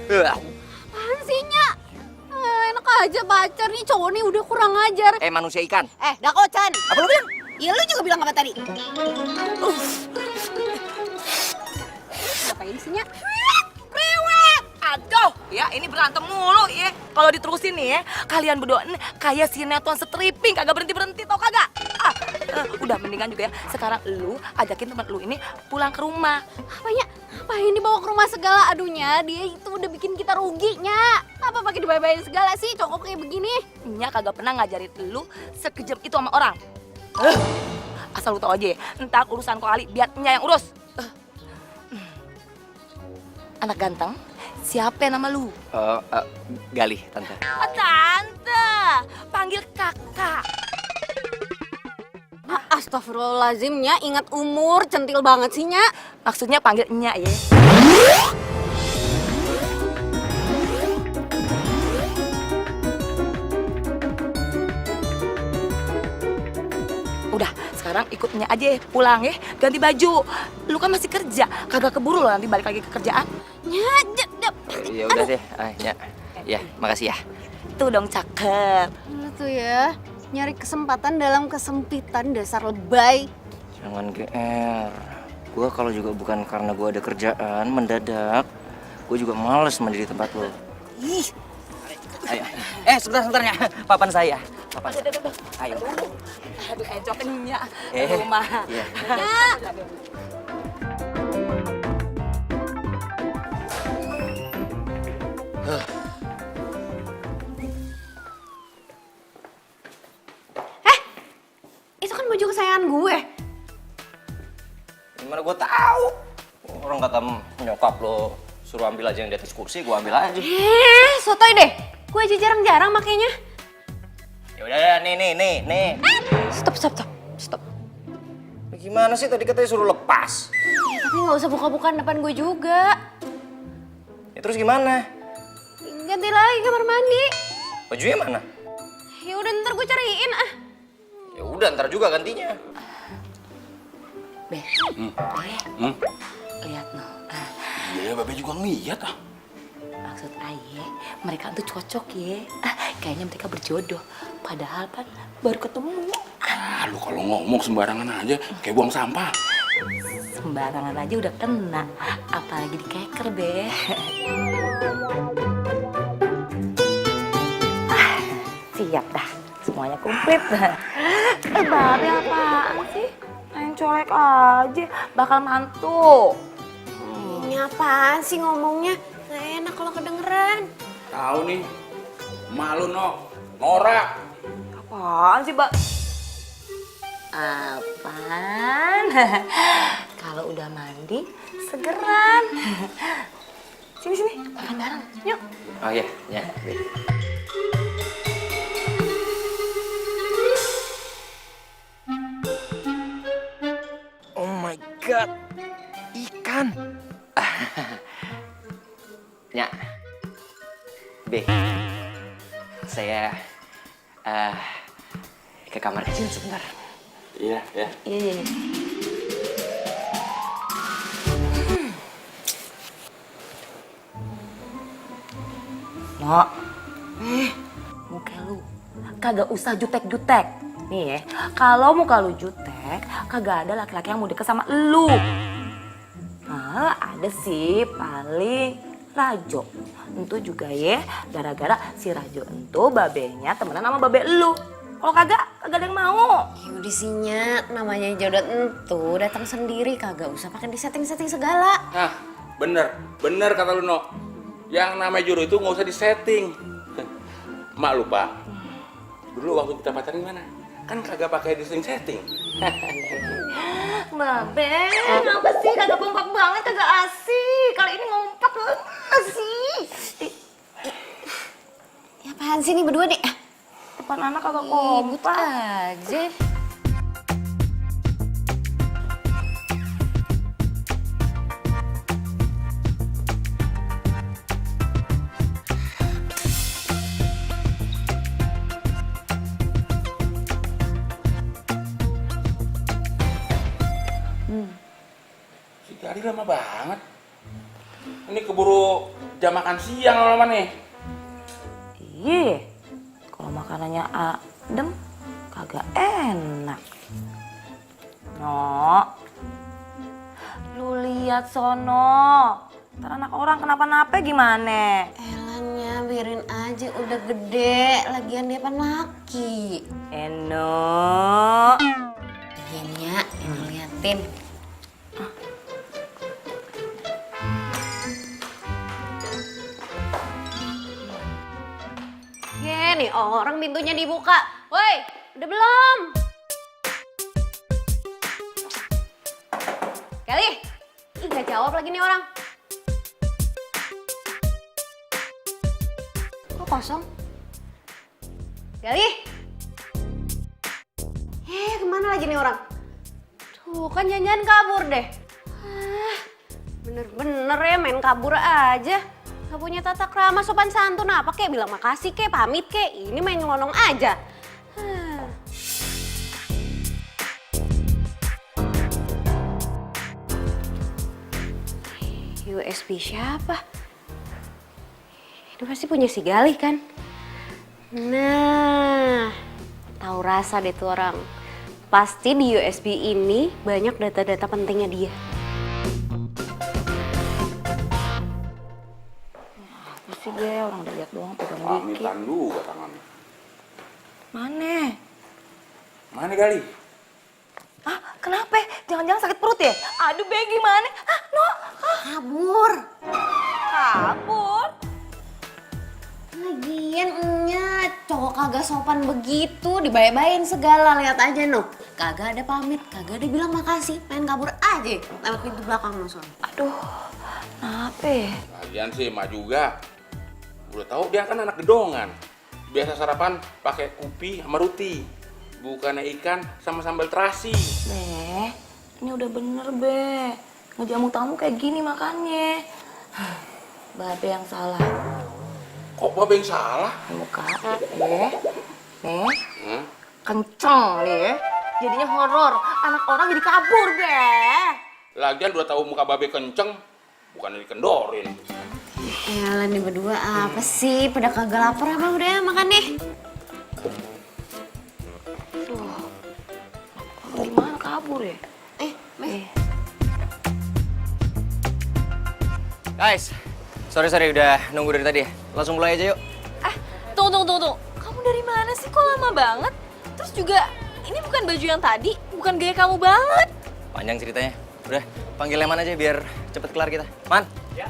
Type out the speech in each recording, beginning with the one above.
Apaan sih, Nya? Enak aja pacar nih, cowok nih udah kurang ajar. Manusia ikan. Dakocan. Apa lu bilang? Iya, lu juga bilang apa tadi? Ngapain sih, Nya? Priwet! Aduh, ya ini berantem mulu ya. Kalau diterusin nih ya, kalian berdua nih kayak sinetron stripping, kagak berhenti-berhenti tau kagak? Udah mendingan juga ya, sekarang lu ajakin teman lu ini pulang ke rumah. Apanya? Ngapain dibawa ke rumah segala? Aduhnya, dia itu udah bikin kita rugi, Nya. Apa pakai dibayar-bayarin segala sih, cowok kayak begini? Nya kagak pernah ngajarin lu sekejam itu sama orang. Asal lu tau aja ya, ntar urusan kali biar Nya yang urus. Anak ganteng, siapa nama lu? Galih, tante. Tante, panggil kakak. Astagfirullahaladzim, Nya. Ingat umur, centil banget sih, Nya. Maksudnya panggil Nya ya. Udah, sekarang ikut Nya aja ya, pulang ya. Ganti baju. Lu kan masih kerja, kagak keburu loh nanti balik lagi ke kerjaan. Nya, Ya udah deh, Nya. Ya, makasih ya. Tuh dong cakep. lu tuh ya, nyari kesempatan dalam kesempitan, dasar lebay. Jangan GR. Gua kalau juga bukan karena gua ada kerjaan mendadak, gua juga males mandi di tempat lo. Ih, Ayo. Sebentar-sebentarnya. Papan saya. Papan saya. Ayo. Aduh, encoknya Nya. Eh, Rumah. iya. Nya. Itu kan baju kesayangan gue. Gimana gua tahu? Orang kata nyokap lo suruh ambil aja yang di atas kursi, gua ambil aja. Sotoy deh. Gue aja jarang-jarang makainya. Ya udah, nih. Stop. Gimana sih tadi katanya suruh lepas? Ya, tapi nggak usah buka-bukaan depan gue juga. Ya terus gimana? Ganti lagi kamar mandi. Bajunya mana? Ya udah ntar gue cariin ah. Ya udah, ntar juga gantinya. Be, lihat no. Iya, Babe juga ngeliat ah. Maksud aye, mereka tuh cocok ya. Kayaknya mereka berjodoh. Padahal kan baru ketemu. Lu kalau ngomong sembarangan aja, kayak buang sampah. Sembarangan aja udah kena. Apalagi di keker, Be. Siap dah. Semuanya komplit. Babe apaan sih? Main colek aja. Bakal mantu. Ini apaan sih ngomongnya? Gak enak kalau kedengeran. Tahu nih, malu no, norak. Apaan sih, Mbak? Apaan? Kalau udah mandi, segeran. Sini, makan bareng. Yuk. Oh iya, ya. Oh my god, ikan. Nya, B, saya ke kamar kecil sebentar. Iya, ya. Iya. Nok, muka lu kagak usah jutek-jutek. Nih ya, kalau muka lu jutek, kagak ada laki-laki yang mau deket sama lu. Nah, ada sih paling Rajo. Entu juga ya, gara-gara si Rajo entu babenya temenan sama babe lu. Kalau kagak ada yang mau. Ya udah sinya, namanya jodoh entu datang sendiri, kagak usah pakai disetting-setting segala. Nah, bener kata lu no. Yang namanya jodoh itu nggak usah disetting. Mak lupa. Dulu waktu kita pacaran gimana? Kan kagak pakai disetting. Babe, kenapa sih kagak kompak banget, kagak asik. Kali ini ngompak asik. Ya apaan sih nih berdua deh? Depan anak kagak Ribut kompak. aja. Si Gari lama banget. Ini keburu jam makan siang lama nih. Iya, kalau makanannya adem kagak enak. No, lu lihat sono, ntar anak orang kenapa-napa gimana? Elanya biarin aja, udah gede, lagian dia pan laki. Eno. Lagian ya, Eno liatin. Nih orang pintunya dibuka. Woi, udah belum? Kali, ih gak jawab lagi nih orang. Kok kosong? Kali. Kemana lagi nih orang? Tuh kan jangan kabur deh. Bener-bener ya main kabur aja. Gak punya tata krama sopan santun apa kek, bilang makasih kek, pamit kek. Ini main nyelonong aja. USB siapa? Itu pasti punya si Galih kan? Nah, tahu rasa deh tuh orang. Pasti di USB ini banyak data-data pentingnya dia. Sih gue orang udah lihat doang pegang dikit. Pamitan juga tangannya. Mana? Mana kali? Ah, kenapa? Jangan-jangan sakit perut ya? Aduh, Be, gimana? Ah, no. Kabur. Kabur? Lagian enyak, cowok kagak sopan begitu, dibayar-bayarin segala, lihat aja no. Kagak ada pamit, kagak ada bilang makasih, main kabur aja lewat pintu belakang no soalnya. Aduh, kenapa ya? Lagian sih emak juga. Udah tahu dia kan anak gedongan. Biasa sarapan pakai kopi sama roti. Bukannya ikan sama sambal terasi. Be, ini udah bener, Be. Ngejamu tamu kayak gini makannya. Babe yang salah. Kok babe yang salah? Muka, Be. Nih, kenceng nih ya. Jadinya horor. Anak orang jadi kabur, Be. Lagian udah tahu muka babe kenceng, bukannya dikendorin. Elah nih berdua apa sih? Pada kagak lapar apa udah makan nih? Gimana kabur ya? Guys, sorry udah nunggu dari tadi ya. Langsung mulai aja yuk. Tunggu. Kamu dari mana sih? Kok lama banget? Terus juga, ini bukan baju yang tadi, bukan gaya kamu banget. Panjang ceritanya. Udah, panggil Leman aja biar cepet kelar kita. Man. Ya.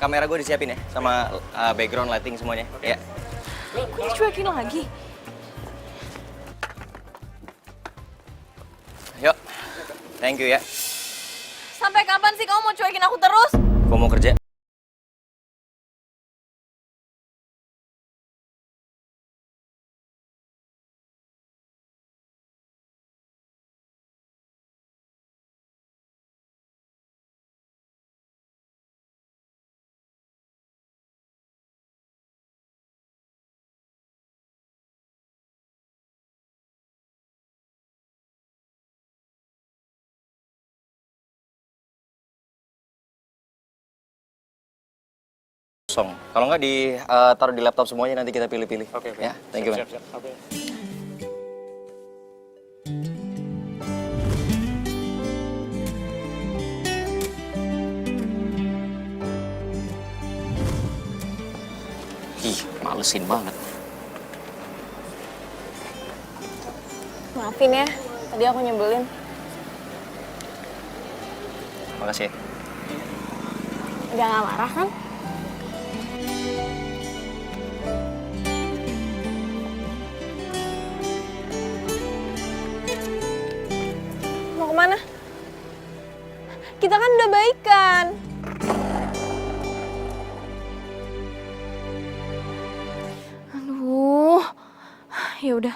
Kamera gue disiapin ya, sama background lighting semuanya. Ya. Kok dicuekin lagi? Yuk. Thank you ya. Sampai kapan sih kamu mau cuekin aku terus? Gue mau kerja. Kosong. Kalau nggak taruh di laptop semuanya, nanti kita pilih-pilih. Oke. Ya, thank you, man. Siap. Oke. Ih, malesin banget. Maafin ya, tadi aku nyebelin. Makasih ya. Udah gak marah kan? Mau kemana? Kita kan udah baikan. Aduh, ya udah,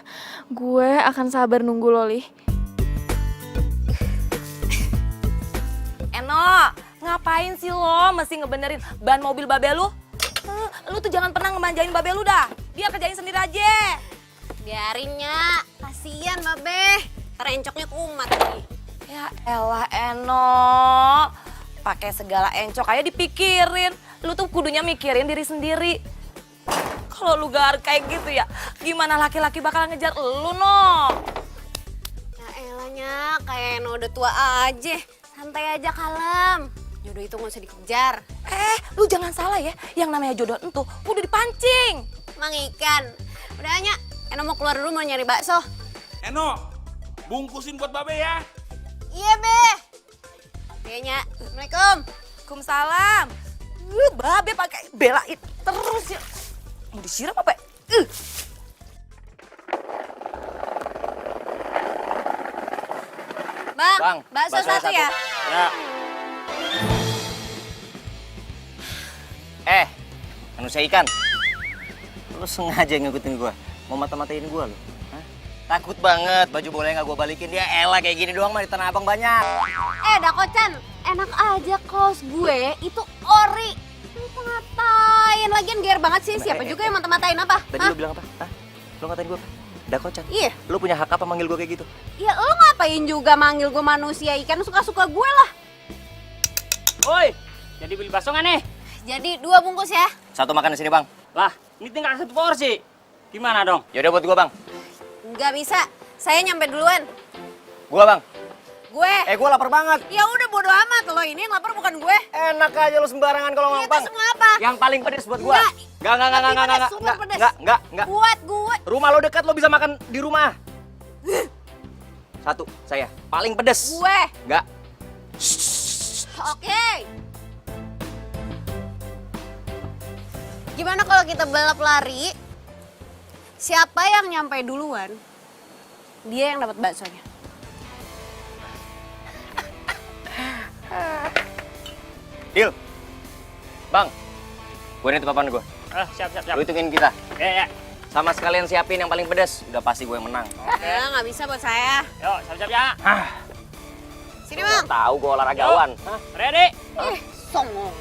gue akan sabar nunggu Loli. Eno, ngapain sih lo mesti ngebenerin ban mobil babe lu? Lu tuh jangan pernah ngemanjain babe lu dah. Dia kerjain sendiri aja. Biarinnya, kasihan babe. Terencoknya kumat nih. Ya elah Eno, pakai segala encok aja dipikirin. Lu tuh kudunya mikirin diri sendiri. Kalau lu gak kayak gitu ya, gimana laki-laki bakal ngejar lu, no? Ya elahnya, kayak no udah tua aja. Santai aja, kalem. Jodoh itu gak usah dikejar. Lu jangan salah ya, yang namanya jodoh entuh udah dipancing. Mang ikan. Udah hanya, Eno mau keluar dulu mau nyari bakso. Eno, bungkusin buat Babe ya. Iya, Be. Kayaknya. Assalamualaikum. Waalaikumsalam. Babe pakai belain terus ya. Mau disiram apa? Bang, bakso satu ya. Ya. Manusia ikan. Lu sengaja ngikutin gua, mau mata-matain gua lu. Hah? Takut banget, baju boleh nggak gua balikin? Dia elah kayak gini doang mah di Tanah Abang banyak. Dakocan, enak aja kaos gue itu ori. Lu ngatain, lagian gear banget sih. Siapa juga yang mata-matain apa? Tadi lu bilang apa? Hah? Lu ngatain gua apa? Dakocan. Iya. Lu punya hak apa manggil gua kayak gitu? Ya lu ngapain juga manggil gue manusia ikan, suka-suka gue lah. Woi, jadi beli bakso nggak nih? Jadi 2 bungkus ya. Satu makan di sini, Bang. Lah, ini tinggal 1 porsi. Gimana dong? Yaudah buat gua, Bang. Nggak bisa, saya nyampe duluan. Gua, Bang. Gue. Gua lapar banget. Ya udah bodo amat, lo ini yang lapar bukan gue. Enak aja lu sembarangan kalau ngomong, Itu Bang. semua apa? Yang paling pedes buat gua. Nggak. Enggak. Super pedes. Enggak. Buat gue. Rumah lo dekat, lo bisa makan di rumah. Satu, saya. Paling pedes. Gue. Enggak. Oke. Gimana kalau kita balap lari? Siapa yang nyampe duluan, dia yang dapat baksonya. Deal. Bang, gue nitip papan gue. Siap. Lu hitungin kita. Ya. Sama sekalian siapin yang paling pedes. Udah pasti gue yang menang. Ya nggak bisa buat saya. Yuk, siap ya. Sini bang. Tahu gue olahragawan. Hah? Ready? Songong.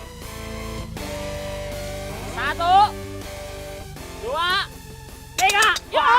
1, 2, 3. Ya!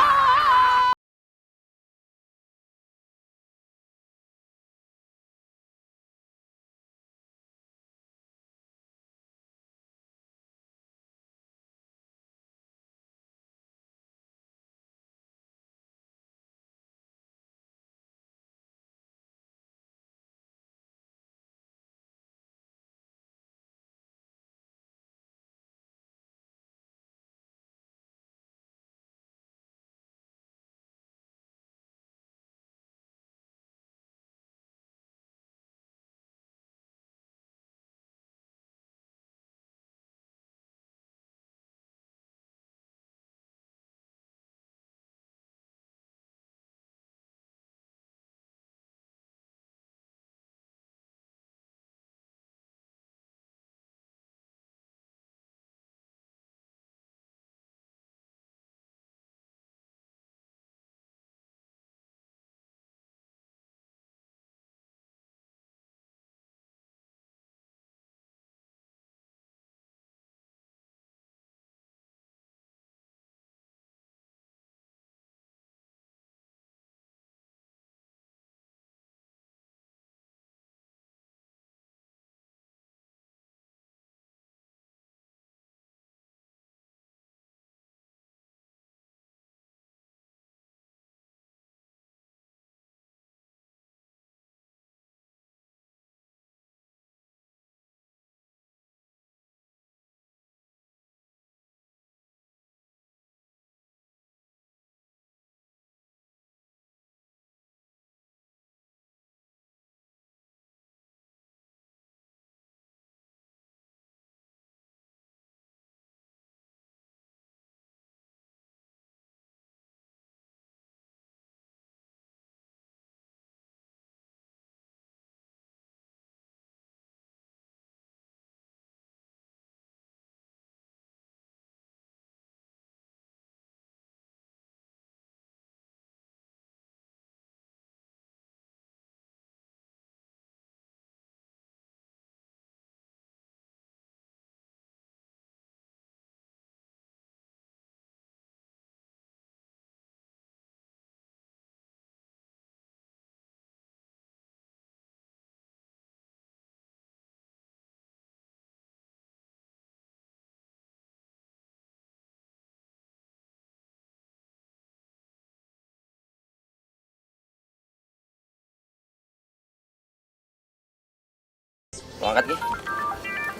Lo angkat Ki.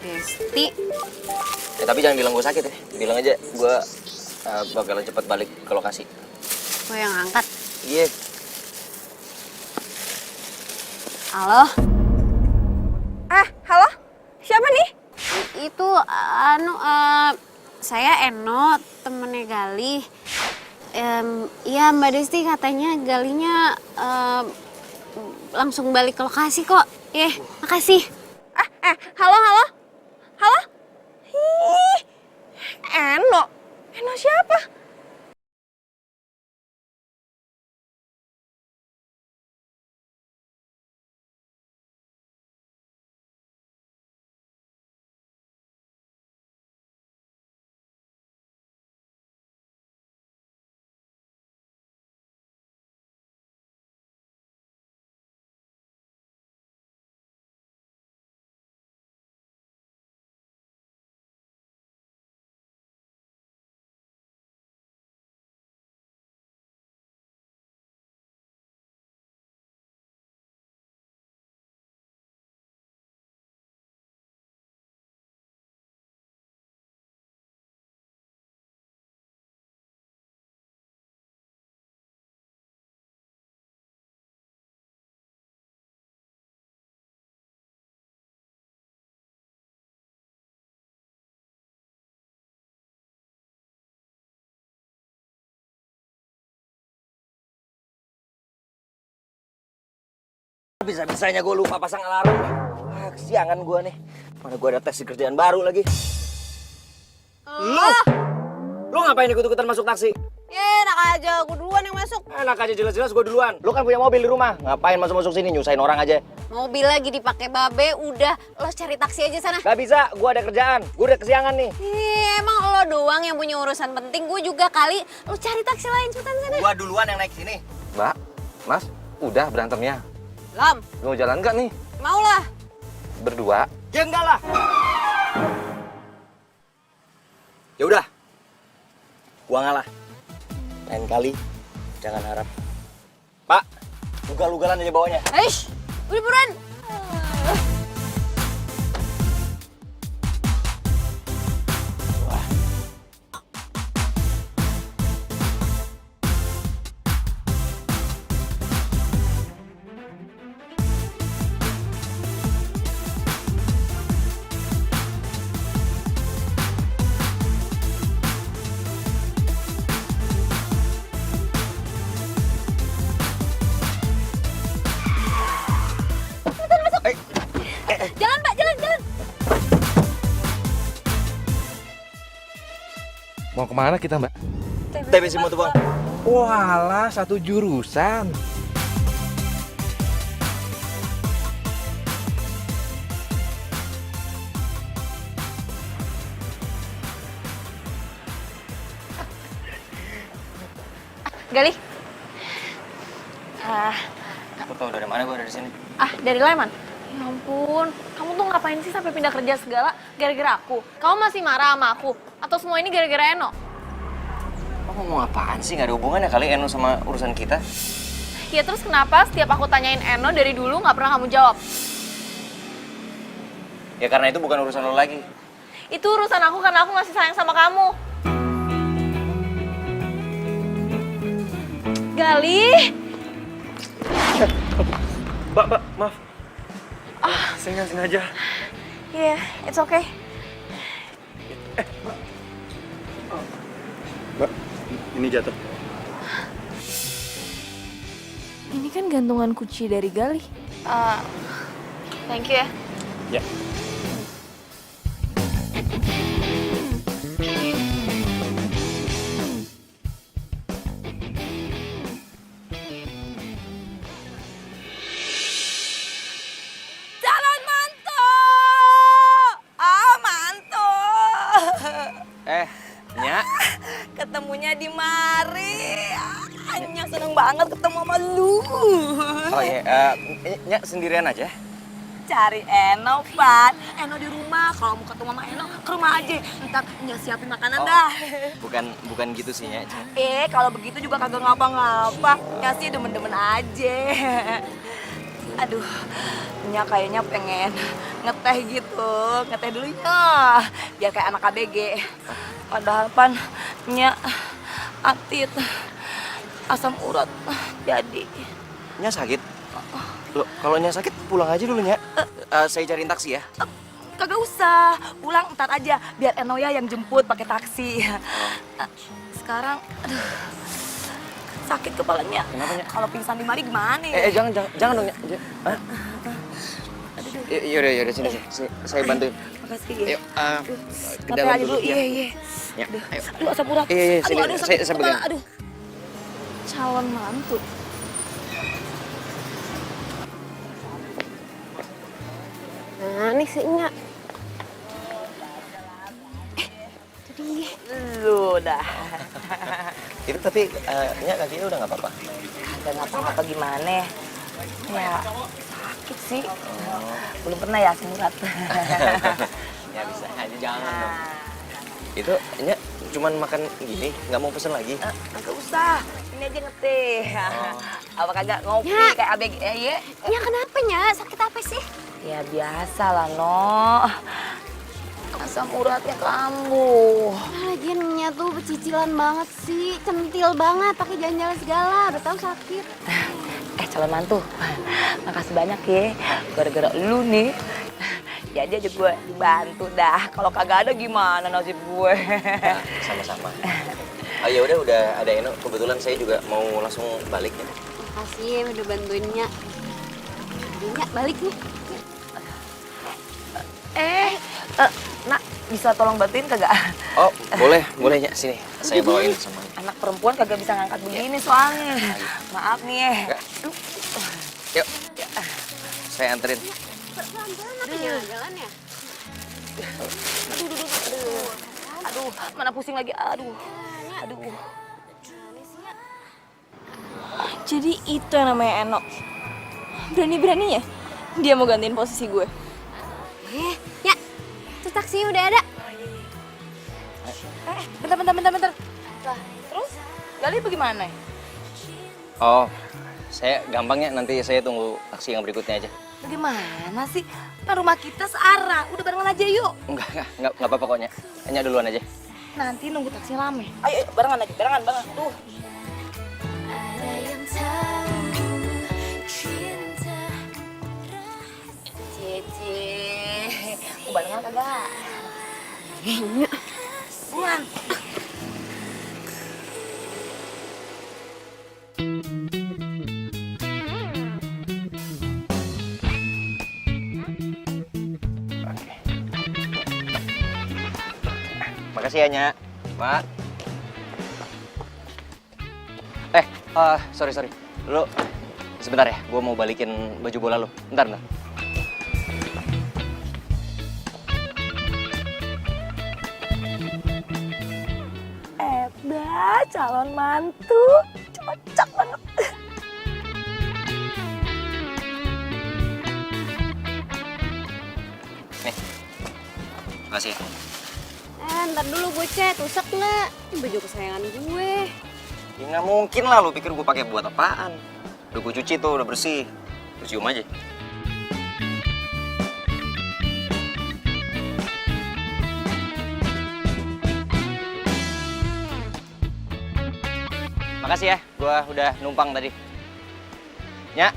Desti. Tapi jangan bilang gue sakit ya. Bilang aja gue bakalan cepet balik ke lokasi. Gue yang angkat. Iya. Halo? Halo? Siapa nih? Itu, saya Eno, temennya Galih. Iya Mbak Desti katanya Galihnya langsung balik ke lokasi kok. Makasih. Halo? Halo? Ih, Eno? Eno siapa? Bisa-bisanya gue lupa pasang alarm. Kesiangan gue nih. Mana gue ada tes di kerjaan baru lagi. Lu ngapain ikut-ikutan masuk taksi? Enak aja, gue duluan yang masuk. Enak aja jelas-jelas gue duluan. Lu kan punya mobil di rumah. Ngapain masuk-masuk sini nyusahin orang aja? Mobil lagi dipakai Babe, udah lo cari taksi aja sana. Gak bisa, gue ada kerjaan. Gue udah kesiangan nih. Emang lo doang yang punya urusan penting, gue juga kali. Lo cari taksi lain cepetan sana. Gue duluan yang naik sini. Mbak, Mas, udah berantemnya. Lam, Mau jalan nggak nih? mau lah. Berdua? Ya enggak lah. Ya udah. Gua ngalah. Lain kali jangan harap. Pak, ugal-ugalan aja bawanya. Aish, udah buruan. Jalan, Mbak, jalan. Mau kemana kita, Mbak? TBC Moto Bang. Walah, satu jurusan. Galih. Lu tau dari mana gua ada di sini? Dari Leman. Ya ampun, kamu tuh ngapain sih sampai pindah kerja segala gara-gara aku? Kamu masih marah sama aku? Atau semua ini gara-gara Eno? Lo ngomong apaan sih? Gak ada hubungannya kali Eno sama urusan kita. Ya terus kenapa setiap aku tanyain Eno dari dulu nggak pernah kamu jawab? Ya karena itu bukan urusan lo lagi. Itu urusan aku karena aku masih sayang sama kamu. Galih. Mbak, maaf. Saya nggak sengaja. Yeah, it's okay. Mbak, ini jatuh. Ini kan gantungan kunci dari Galih. Thank you ya. Ya. Calon mantu! Mantu! Nya. Ketemunya di mari. Anya seneng banget ketemu sama lu. Oh iya, Nya sendirian aja. Cari Eno, Pan. Eno di rumah. Kalau mau ketemu sama Eno, ke rumah aja. Ntar Nya siapin makanan dah. Bukan gitu sih, Nya. Kalau begitu juga kagak ngapa-ngapa. Ya sih demen-demen aja. Aduh, Nya kayaknya pengen ngeteh gitu, ngeteh dulunya, biar kayak anak ABG. Padahal pan Nya atit, asam urat jadi. Nya sakit? Loh, kalau Nya sakit pulang aja dulu, Nya. Saya cariin taksi ya. Kagak usah, pulang ntar aja, biar Enoya yang jemput pakai taksi. Sekarang, aduh, sakit kepalanya. Kenapa, Nya? Kalau pingsan di mari gimana? Ya? Jangan dong, Nya. Hah? Yaudah, sini. Saya bantuin. Makasih ya. Yuk, ke Santai dalam aja dulu, ya. iya. Ya, ayo. Aduh, asam urat. Iya, sini. Aduh, sakit Saya kepala, pegang. aduh. Calon mantu. Nah, nih si Nya. Lu dah. Itu tapi Nya kakinya udah nggak apa-apa. Kagak ngapa-ngapa gimana. Ya, sakit sih. Belum pernah ya asam urat. Ya bisa aja, jangan dong. Itu Nya cuman makan gini, nggak mau pesen lagi. Kagak usah. Ini aja ngeteh. Apa kagak ngopi Ya. kayak ABG ya? Nya kenapa Nya? Sakit apa sih? Ya biasa lah, No. Asam uratnya kambuh. Nah, lagian Nya tuh becicilan banget sih, centil banget, pakai jalan-jalan segala, udah tahu sakit. Calon mantu, makasih banyak ya. Gara-gara lu nih, jadi aja gue dibantu dah. Kalau kagak ada gimana nasib gue? Ya, sama-sama. Oh ya udah ada Eno. Kebetulan saya juga mau langsung balik ya. Makasih ya udah bantuin Nya. Nya balik nih. Nak, bisa tolong bantuin kagak? Oh, boleh Nya. Sini, saya bawain sama. Anak perempuan kagak bisa ngangkat begini soalnya. Maaf nih ya. Yuk, saya anterin. Pelan-pelan apa Nya jalannya? Aduh, mana pusing lagi. Aduh. Jadi itu yang namanya Eno. Berani-beraninya dia mau gantiin posisi gue. Nya, tuh taksi udah ada. Bentar. Lah, terus Gali bagaimana? Oh, saya gampangnya nanti saya tunggu taksi yang berikutnya aja. Bagaimana sih? Kan rumah kita searah. Udah barengan aja yuk. Enggak apa-apa kok, Nya. Nya duluan aja. Nanti nunggu taksi rame. Ayo, barengan aja, barengan. Tuh. Cici, mau barengan kagak? Buruan. Oke. Makasih ya, Nya. Mak. Sorry. Lu sebentar ya, gua mau balikin baju bola lu. Bentar. Calon mantu. Cocok banget. Nih. Makasih. Ntar dulu gue cek, rusak lah. Ini baju kesayangan gue. Ya nggak mungkin lah, lu pikir gue pakai buat apaan? Udah gue cuci tuh, udah bersih. Terus cium aja. Makasih ya, gue udah numpang tadi. Nya.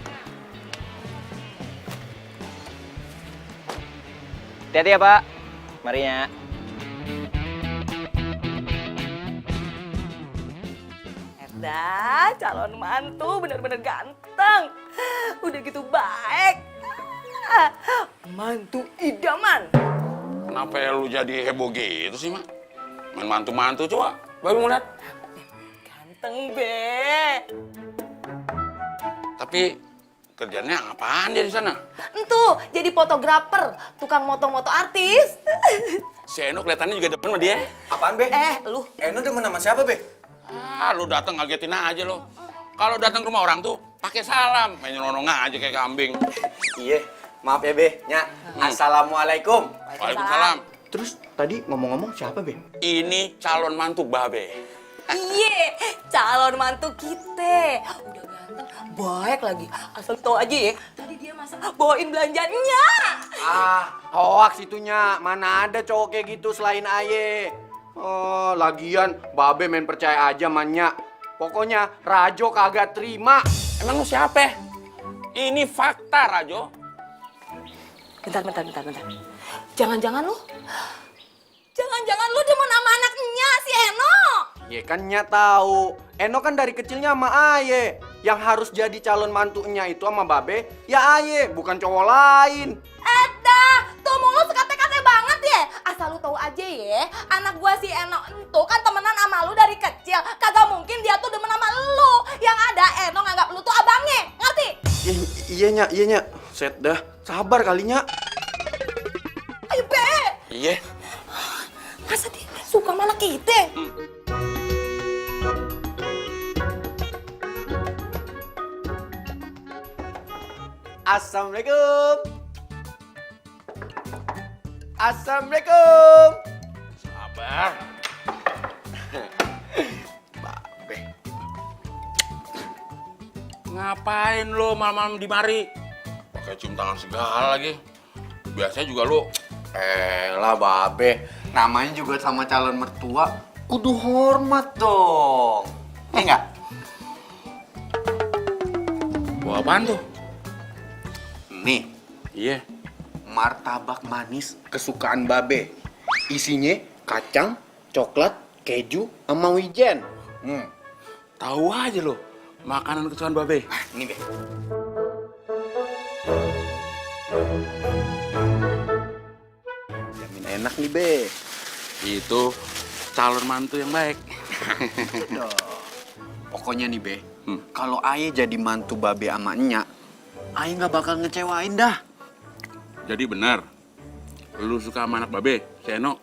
Hati-hati ya, Pak. Mari, Nya. Calon mantu bener-bener ganteng. Udah gitu baik. Mantu idaman. Kenapa lu jadi heboh gitu sih, Mak? Main mantu-mantu coba. Baru mau lihat. Ganteng, Be. Tapi kerjanya apaan dia di sana? Entuh, jadi fotografer, tukang moto-moto artis. Si Eno kelihatannya juga depan sama dia. Apaan, Be? Lu. Eno demen sama siapa, Be? Lu datang ngagetin aja lo. Kalau datang ke rumah orang tuh pakai salam, main nyelonong aja kayak kambing. Iya, maaf ya, Be. Nya, Assalamualaikum. Waalaikumsalam. Terus tadi ngomong-ngomong siapa, Be? Ini calon mantu Babe. Iya, calon mantu kita. Udah ganteng, baik lagi. Asal tau aja ya, tadi dia masa bawain belanjanya. Ah, hoaks itunya. Mana ada cowok kayak gitu selain Aye. Oh, lagian Babe main percaya aja mannya. Pokoknya Rajo kagak terima. Emang lu siapa? Ini fakta, Rajo. Bentar. Jangan-jangan lu demen sama anaknya si Eno. Ya kan Nya tahu. Eno kan dari kecilnya sama Aye. Yang harus jadi calon mantunya itu sama Babe, ya Aye, bukan cowok lain. Tuh mulut sekate-kate banget ya. Asal lu tahu aja ya, anak gua si Eno itu kan temenan sama lu dari kecil. Kagak mungkin dia tuh demen sama lu. Yang ada Eno nganggap lu tuh abangnya, ngerti? Iya Nya. Set dah. Sabar kalinya. Ayo Be, Iya. masa dia suka sama anak kita? Assalamualaikum. Assalamualaikum. Sabar. Babe. Ngapain lu malam-malam di mari? Pakai cium tangan segala lagi. Biasanya juga lu. Lah Babe, namanya juga sama calon mertua, kudu hormat dong. Enggak? Bawa apaan tuh? Nih, Iya. martabak manis kesukaan Babe. Isinya kacang, coklat, keju, sama wijen. Tahu aja lo. Makanan kesukaan Babe. Ini Be. Jamin enak nih Be. Itu calon mantu yang baik. Pokoknya nih Be, kalau Aye jadi mantu Babe sama Nya, Aye nggak bakal ngecewain dah. Jadi benar. Lu suka sama anak Babe, si Eno?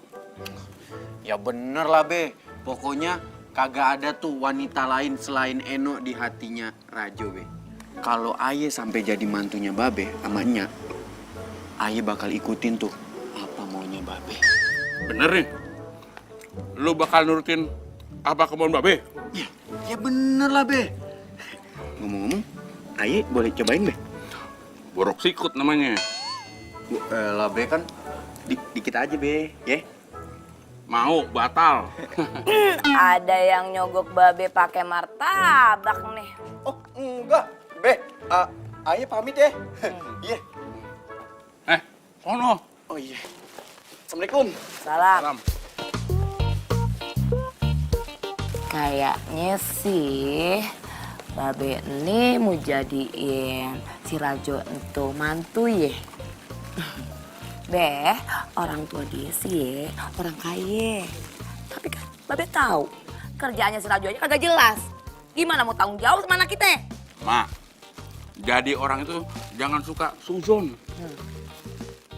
Ya bener lah Be, pokoknya kagak ada tuh wanita lain selain Eno di hatinya Rajo Be. Kalau Aye sampai jadi mantunya Babe sama Nya, Aye bakal ikutin tuh apa maunya Babe. Bener nih. Lu bakal nurutin apa kemauan Babe? Ya bener lah Be. Ngomong-ngomong, Aye boleh cobain Be? Borok sikut namanya. Lah Be kan dikit aja Be, ya? Mau, batal. Ada yang nyogok Babe pakai martabak nih. Oh enggak, Be. Aye pamit ya. Iya. Sono. Oh iya. Assalamualaikum. Salam. Salam. Kayaknya sih Babe ini mau jadiin si Rajo itu mantu ya. Be, orang tua dia sih orang kaya. Tapi kan Babe tahu kerjaannya si Rajo aja kagak jelas. Gimana mau tanggung jawab sama anak kita? Mak, jadi orang itu jangan suka suzon.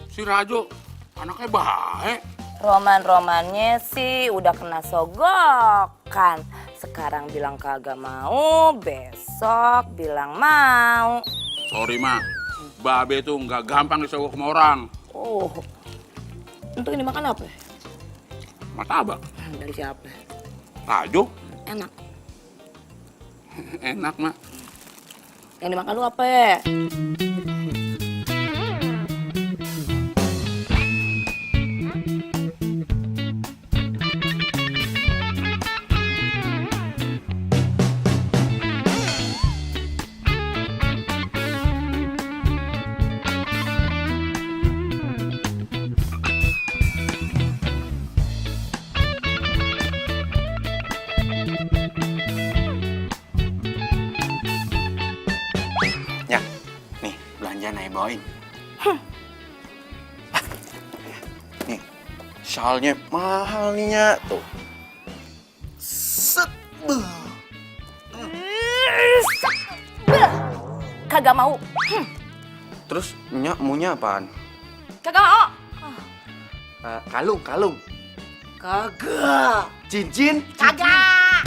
Si Rajo anaknya baik. Roman-romannya sih udah kena sogokan. Sekarang bilang kagak mau, besok bilang mau. Sorry, Mak. Babe tuh nggak gampang disogok sama orang. Oh, untuk ini makan apa? Martabak. Dari siapa? Rajo. Enak. Enak, Mak. Yang dimakan lu apa ya? Ya, nih belanjaan Aye bawain. Nih, shalnya mahal nih Nya. Tuh. Set. Kagak mau. Terus Nya maunya apaan? Kagak mau. Kalung. Kagak. Cincin. Kagak.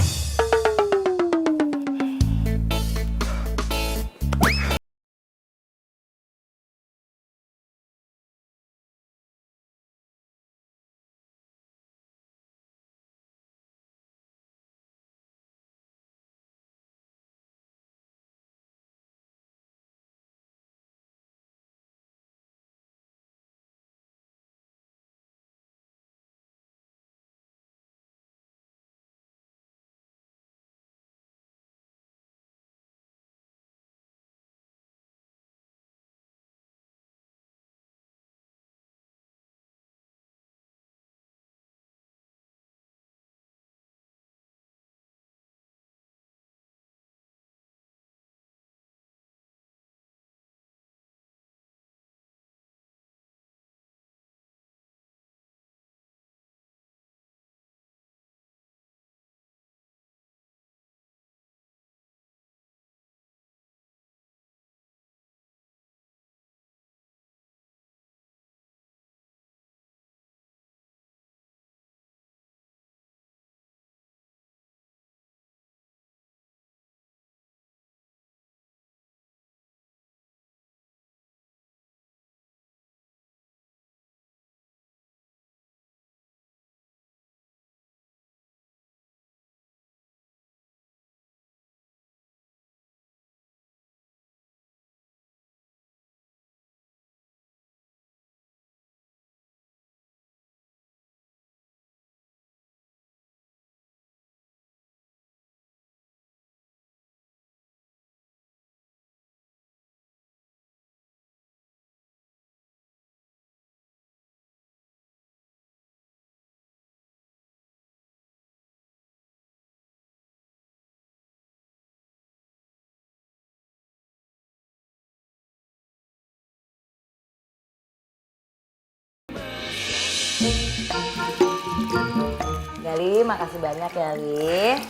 Gali, makasih banyak ya, Li.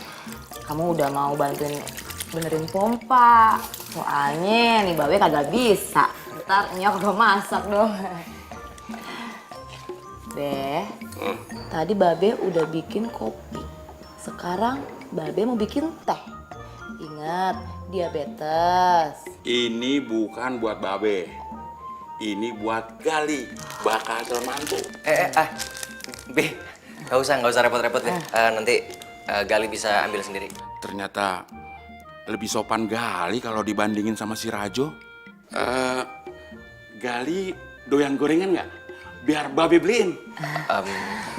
Kamu udah mau bantuin benerin pompa. Soalnya nih Babe kagak bisa. Ntar nyok kagak masak dong. Be, tadi Babe udah bikin kopi. Sekarang Babe mau bikin teh. Ingat, diabetes. Ini bukan buat Babe. Ini buat Gali, bakal calon mantu. Be, nggak usah repot-repot deh. Nanti Gali bisa ambil sendiri. Ternyata lebih sopan Gali kalau dibandingin sama si Rajo. Gali doyan gorengan nggak? Biar Babe beliin.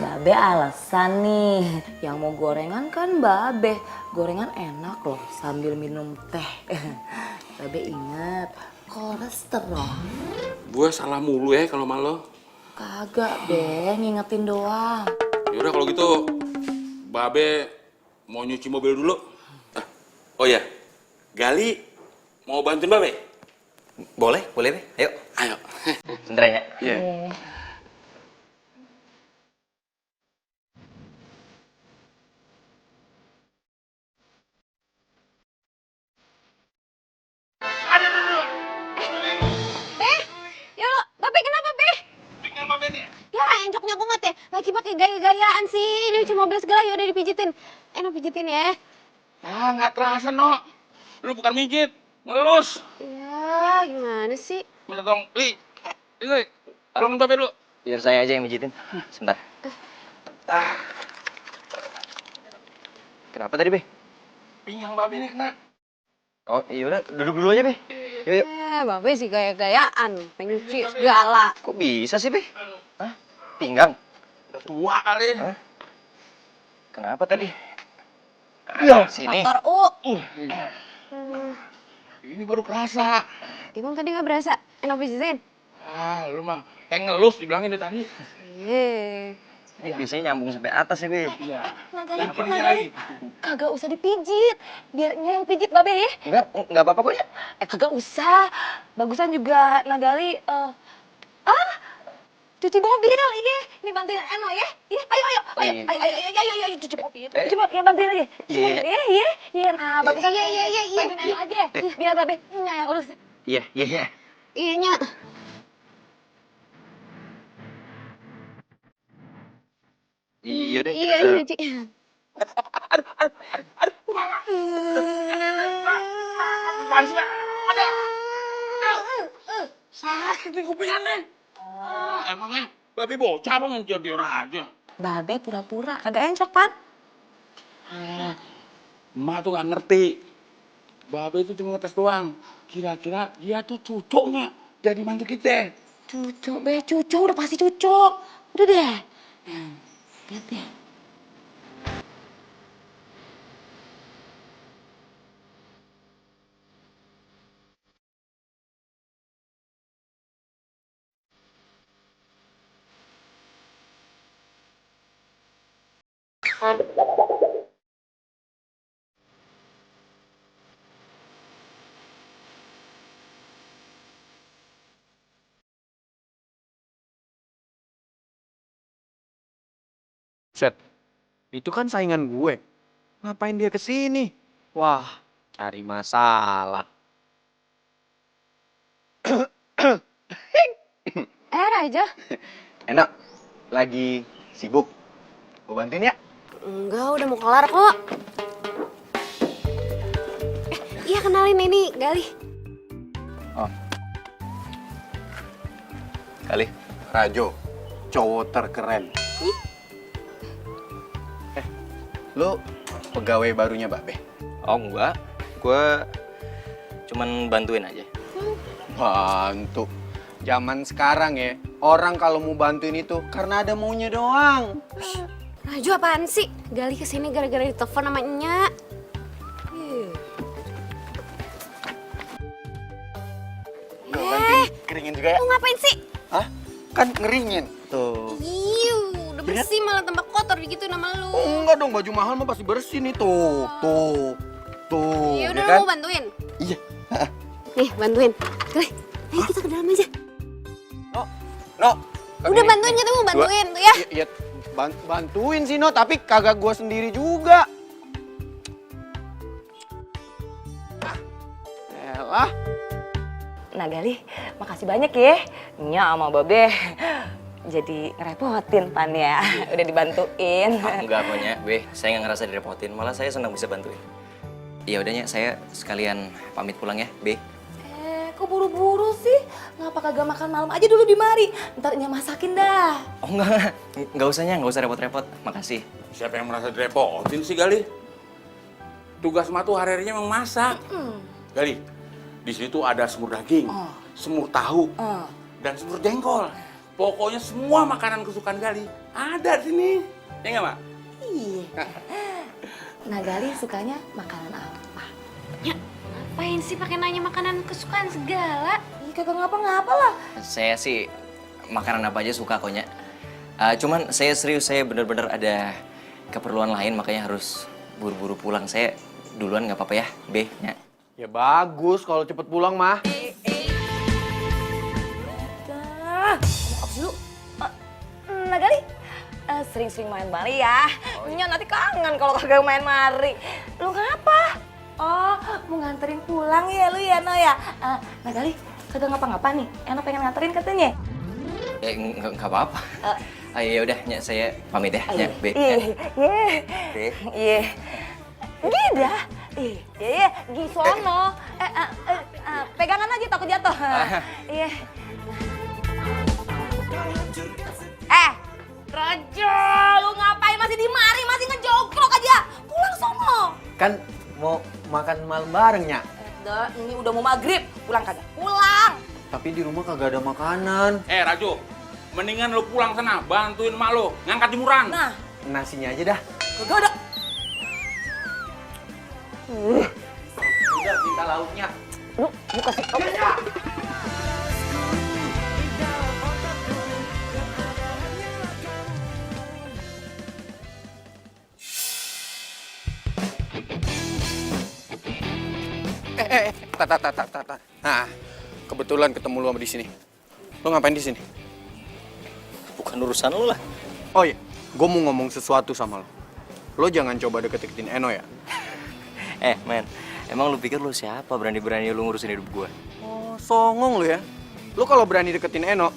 Babe alasan nih, yang mau gorengan kan Babe. Gorengan enak loh sambil minum teh. Babe ingat, kolesterol. Gue salah mulu ya kalau malu. Kagak, Be, ngingetin doang. Yaudah kalau gitu, Babe mau nyuci mobil dulu. Oh ya, Gali mau bantuin Babe? Boleh, Be. Ayo. Ayo. Sebentar ya. Iya. Ya lo, Babe kenapa, Be? Ya, encoknya banget ya. Lagi pakai gaya-gayaan sih. Ini cuci mobil segala, ya udah dipijitin. Enak pijitin ya. Ah, nggak terasa, no. Lu bukan mijit, ngelus. Ya, gimana sih? Minta tolong, Li. Li, tolong Babe dulu. Biar saya aja yang mijitin. Sebentar. Kenapa tadi, Be? Pinggang Babe nih kena. Oh, iya udah, duduk dulu aja, Be. Yuk. Babe sih gaya-gayaan. Pengen cuci segala. Kok bisa sih, Be? Hah? Pinggang? Udah tua kali. Hah? Kenapa tadi? Iya, sini. Motor Ini baru kerasa. Emang tadi nggak berasa? Enak pijitin? Ah, lu mah kayak ngelus dibilangin dari tadi. Biasanya nyambung sampai atas ya, Be. Iya. Nagali, kagak usah dipijit. Biar yang pijit Babe ya. Enggak apa-apa kok ya. Kagak usah. Bagusan juga Nagali, cuci mobil, iya. Ini bantuin Eno ya. Iya, ayo, cuci mobil. Coba ya bantuin aja. Cuci mobil, iya. Nah, bagusan, iya. Bantuin Eno aja. Biar Babe yang urus. Iya. Iya, Nya. Iya deh. Iya, cuci. Sakit nih kupingannya. Emangnya Babe bocah apa ngejar dia aja? Babe pura-pura, kagak encok, Pan. Emak tuh nggak ngerti. Babe itu cuma ngetes doang. Kira-kira dia tuh cocoknya jadi mantu kita. Cucuk, Be, cucuk, udah pasti cucuk. Udah deh. Lihat deh. Set, itu kan saingan gue. Ngapain dia kesini? Wah, cari masalah. Raja. Enak, lagi sibuk. Gue bantuin ya? Enggak, udah mau kelar kok. Iya, kenalin ini Gali. Kali. Rajo, cowok terkeren. Lu pegawai barunya Babe? Oh enggak, gue cuman bantuin aja. Bantu. Zaman sekarang ya, orang kalau mau bantuin itu karena ada maunya doang. Raju apaan sih? Gali kesini gara-gara ditelepon sama Nya. Tuh, bantuin keringin juga ya? Mau ngapain sih? Hah? Kan ngeringin. Tuh. Udah bersih malah tambah kotor gitu nama lu. Oh, enggak dong, baju mahal mah pasti bersih nih. Tuh. Ya udah, ya kan? lu mau bantuin? Iya. Nih, bantuin. Ayo kita ke dalam aja. No. Udah bantuin gitu, mau bantuin tuh ya. Iya, Bantuin sih, No, tapi kagak gua sendiri juga. Elah. Nah Gali, makasih banyak ya. Nya sama Babe jadi ngerepotin Pan ya. Udah dibantuin. Enggak kok, Nya. Be, saya nggak ngerasa direpotin. Malah saya senang bisa bantuin. Iya udah, Nya. Saya sekalian pamit pulang ya, Be. Kok buru-buru sih? Ngapa kagak makan malam aja dulu di mari? Ntar Nya masakin dah. Oh enggak. Nggak usah, Nya. Nggak usah repot-repot. Makasih. Siapa yang merasa direpotin sih, Gali? Tugas mah tuh hari-harinya memang masak. Gali, di sini tuh ada semur daging, semur tahu, dan semur jengkol. Pokoknya semua makanan kesukaan Gali ada di sini. Ya nggak, Mak? Iya. Nah Gali sukanya makanan apa? Ya, ngapain sih pakai nanya makanan kesukaan segala? Ih kagak ngapa-ngapa lah. Saya sih makanan apa aja suka kok, Nya. Cuman saya serius, saya bener-bener ada keperluan lain makanya harus buru-buru pulang. Saya duluan nggak apa-apa ya, Be, Nya. Ya bagus kalau cepet pulang mah. Apa sih lu? Nah Gali, sering-sering main mari ya. Nya nanti kangen kalau kagak main mari. Lu ngapa? Oh, mau nganterin pulang ya lu ya, No ya? Nah Gali, kagak ngapa-ngapa nih. Eno pengen nganterin katanya. Nggak apa-apa. Ya udah, Nya, saya pamit ya, Nya, Be. Be. Iya. Gida. Iya, Gisono. Pegangan aja takut jatuh. Iya. Raja, lu ngapain masih di mari? Masih ngejogrok aja. Pulang sono. Kan mau makan malam bareng, Nya. Ini udah mau maghrib. Pulang kagak? Pulang. Tapi di rumah kagak ada makanan. Rajo, mendingan lu pulang sana, bantuin mak lu ngangkat jemuran. Nah, Nasinya aja dah. kagak ada. Udah, minta lauknya. Lu kasih. Tak. Nah, kebetulan ketemu lu di sini. Lu ngapain di sini? Bukan urusan lu lah. Oh iya, gue mau ngomong sesuatu sama lo. Lo jangan coba deket-deketin Eno ya. Men, emang lu pikir lu siapa berani-berani lu ngurusin hidup gua? Oh, songong lo ya. Lo kalau berani deketin Eno,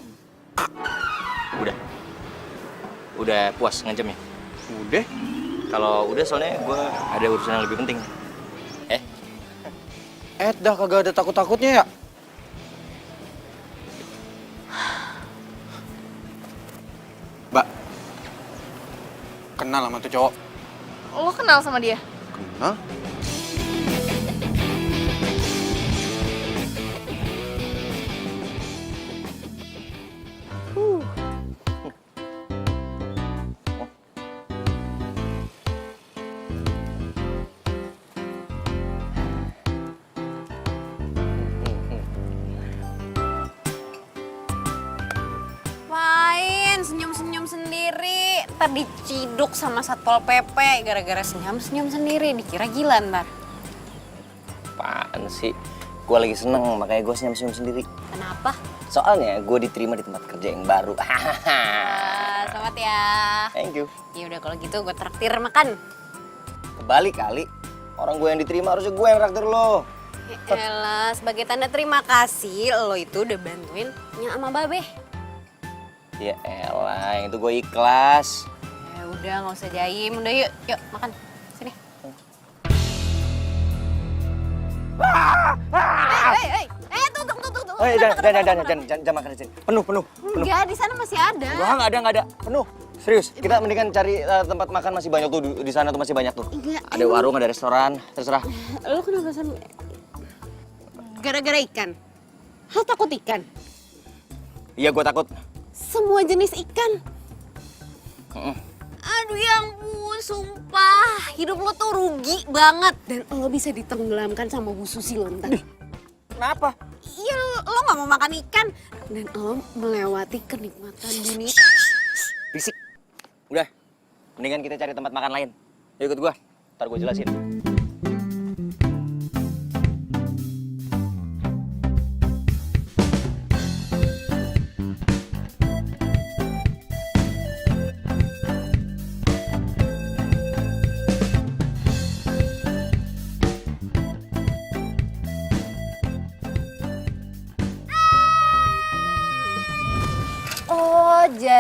Udah puas ngancamnya? udah. Kalau udah soalnya gua ada urusan yang lebih penting. Dah kagak ada takut-takutnya ya. Mbak, kenal sama tuh cowok? Lo kenal sama dia? Kenal? Main senyum-senyum sendiri, ntar diciduk sama Satpol PP gara-gara senyum-senyum sendiri, dikira gila ntar. Apaan sih? Gua lagi seneng, makanya gua senyum-senyum sendiri. Kenapa? Soalnya gua diterima di tempat kerja yang baru. Selamat ya. Thank you. Ya udah kalau gitu gue traktir makan. Kebalik kali. Orang gua yang diterima harusnya gua yang traktir lo. Ya elah, sebagai tanda terima kasih lo itu udah bantuin Nya sama Babe. Ya elah, yang itu gue ikhlas. Ya udah nggak usah jaim, udah yuk makan sini. Tunggu. Jangan makan di sini. Penuh. Enggak, di sana masih ada. Enggak ada. Penuh. Serius, kita mendingan cari tempat makan masih banyak tuh di sana tuh masih banyak tuh. Enggak. Ada warung, ada restoran, terserah. Lo kenapa sama? Gara-gara ikan. Lo takut ikan? Iya, gue takut. Semua jenis ikan. Aduh ya ampun, sumpah. Hidup lo tuh rugi banget. Dan lo bisa ditenggelamkan sama Bu Susi lo ntar. Kenapa? Iya, lo gak mau makan ikan. Dan lo melewati kenikmatan dunia. Bisik. Udah, mendingan kita cari tempat makan lain. Yuk ikut gua, ntar gua jelasin.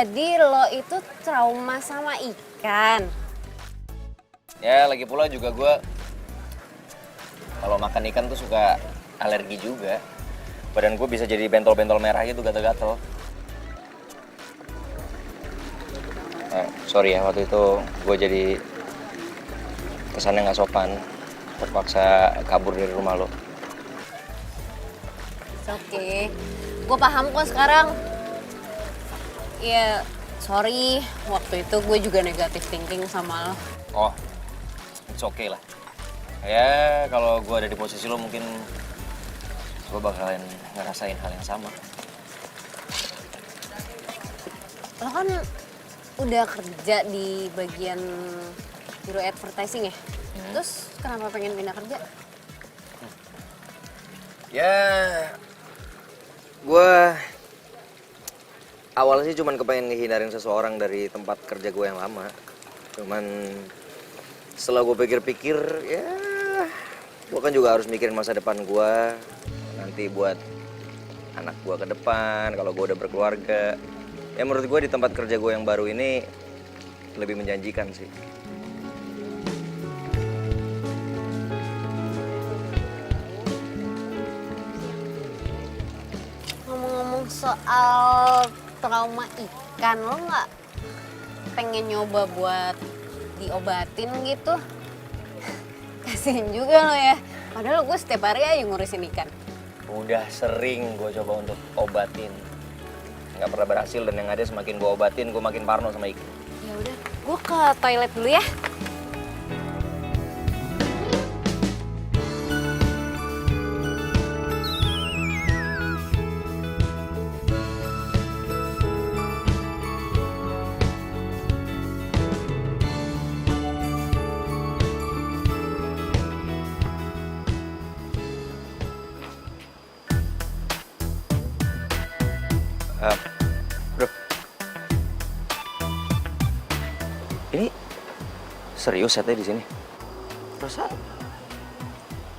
Jadi lo itu trauma sama ikan. Ya lagi pula juga gue kalau makan ikan tuh suka alergi juga. Badan gue bisa jadi bentol-bentol merah gitu, gatel-gatel. Sorry ya, waktu itu gue jadi kesannya nggak sopan, terpaksa kabur dari rumah lo. Oke, gue paham kok sekarang. Ya, sorry, waktu itu gue juga negatif thinking sama lo. Oh, it's okay lah. Ya kalau gue ada di posisi lo mungkin gue bakalan ngerasain hal yang sama. Lo kan udah kerja di bagian biro advertising ya? Terus kenapa pengen pindah kerja? Ya, gue awalnya sih cuman kepengen ngehindarin seseorang dari tempat kerja gue yang lama. Cuman setelah gue pikir-pikir, ya gue kan juga harus mikirin masa depan gue. Nanti buat anak gue ke depan, kalau gue udah berkeluarga. Ya menurut gue di tempat kerja gue yang baru ini lebih menjanjikan sih. Ngomong-ngomong soal trauma ikan, lo nggak pengen nyoba buat diobatin gitu? Kasihin juga lo ya, padahal gue setiap hari aja ngurusin ikan. Udah sering gue coba untuk obatin, nggak pernah berhasil, dan yang ada semakin gue obatin gue makin parno sama ikan. Ya udah, gue ke toilet dulu ya. Bro, ini serius setnya di sini? Perasaan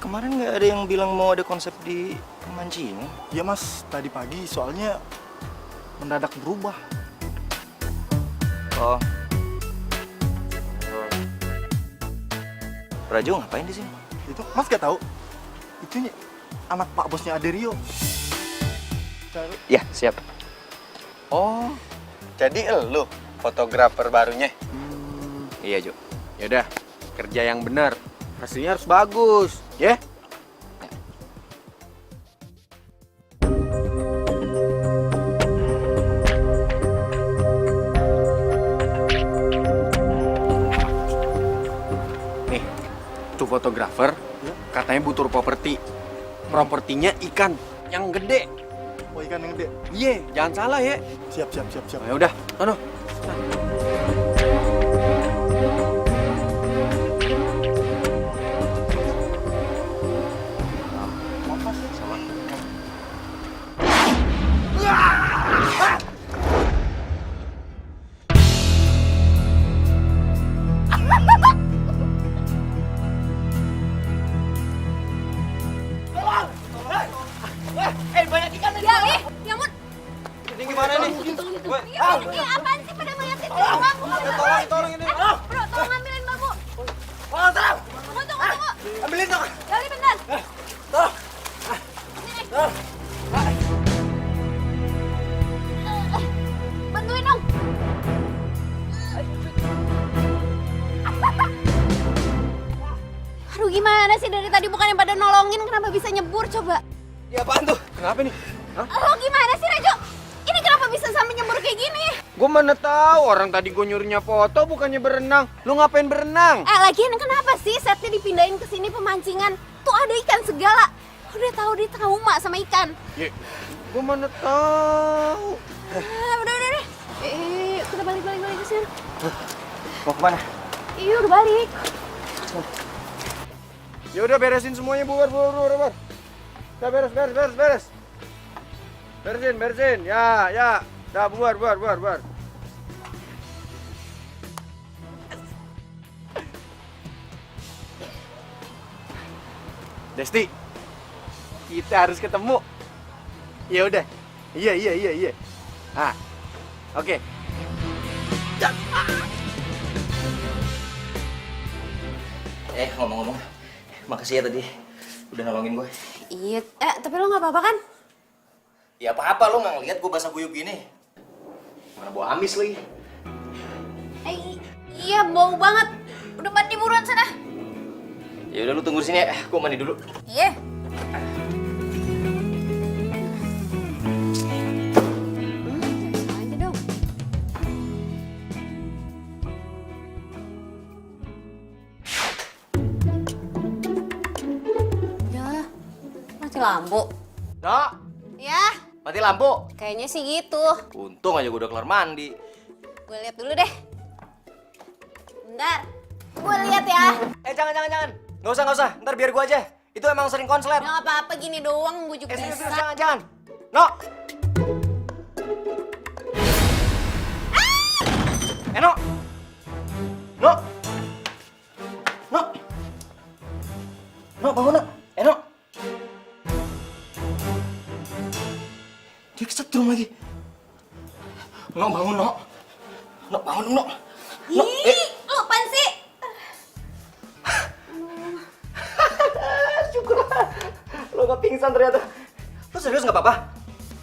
kemarin nggak ada yang bilang mau ada konsep di mancing. Ya mas, tadi pagi soalnya mendadak berubah. Oh, Rajo ngapain di sini? Itu mas gak tahu? Itu anak pak bosnya Aderio. Ya siap. Oh, jadi elu fotografer barunya? Iya Jo. Yaudah, kerja yang benar. Hasilnya harus bagus, ya? Nih, tuh fotografer katanya butuh properti. Propertinya ikan yang gede. Oh ikan yang gede. Iya, jangan salah ya. Siap. Ya udah, sono. Gimana nih? Ini apaan sih pada ngeliatin bambu? Tolong ini. Bro, tolong ambilin bambu. Tolong. Tunggu. Ambilin dong. Gali bentar. Bantuin dong. Aduh gimana sih dari tadi bukannya pada nolongin, kenapa bisa nyebur coba? Ya apaan tuh? Kenapa nih? Lo gimana sih Rejo? Ini kenapa bisa sampai nyebur kayak gini? Gue mana tahu, orang tadi gue nyuruhnya foto bukannya berenang. Lu ngapain berenang? Lagian kenapa sih setnya dipindahin ke sini pemancingan? Tuh ada ikan segala. Udah tahu dia trauma sama ikan. Ya, gue mana tahu. Udah. Kita balik ke sini. Mau kemana? Iya udah balik. Ya udah beresin semuanya, bubar. Udah beres. Beresin. Ya. Dah bubar. Desti, kita harus ketemu. Ya udah. Iya. Ah, oke. Ngomong-ngomong, makasih ya tadi udah nolongin gue. Iya, tapi lo nggak apa-apa kan? Ya apa-apa, lo nggak ngeliat gue basah kuyup gini. Mana bau amis lagi. Iya, bau banget. Udah mandi buruan sana. Ya udah lu tunggu di sini ya, gue mandi dulu. Iya. Aja dong. Ya, mati lampu. No, Ya, mati lampu. kayaknya sih gitu. Untung aja gue udah kelar mandi. Gue lihat dulu deh. Bentar. Gue lihat ya. Jangan. Nggak usah. Ntar biar gue aja. Itu emang sering konslet. Nggak apa-apa gini doang, gue juga Serius, bisa. jangan. No. No. No. No. No, bangun, nak. No. Dia kesetrum lagi. No, bangun, no. No, bangun, no. No. Lo apaan sih? Syukurlah. Lo gak pingsan ternyata. Lo serius gak apa-apa?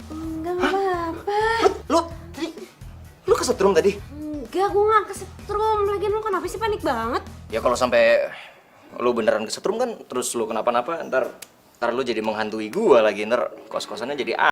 Enggak apa-apa. Lu kesetrum tadi? Enggak, gue gak kesetrum. Lagian lo kenapa sih panik banget? Ya kalau sampai lu beneran kesetrum kan, terus lu kenapa-napa, ntar lu jadi menghantui gua lagi, ntar kos-kosannya jadi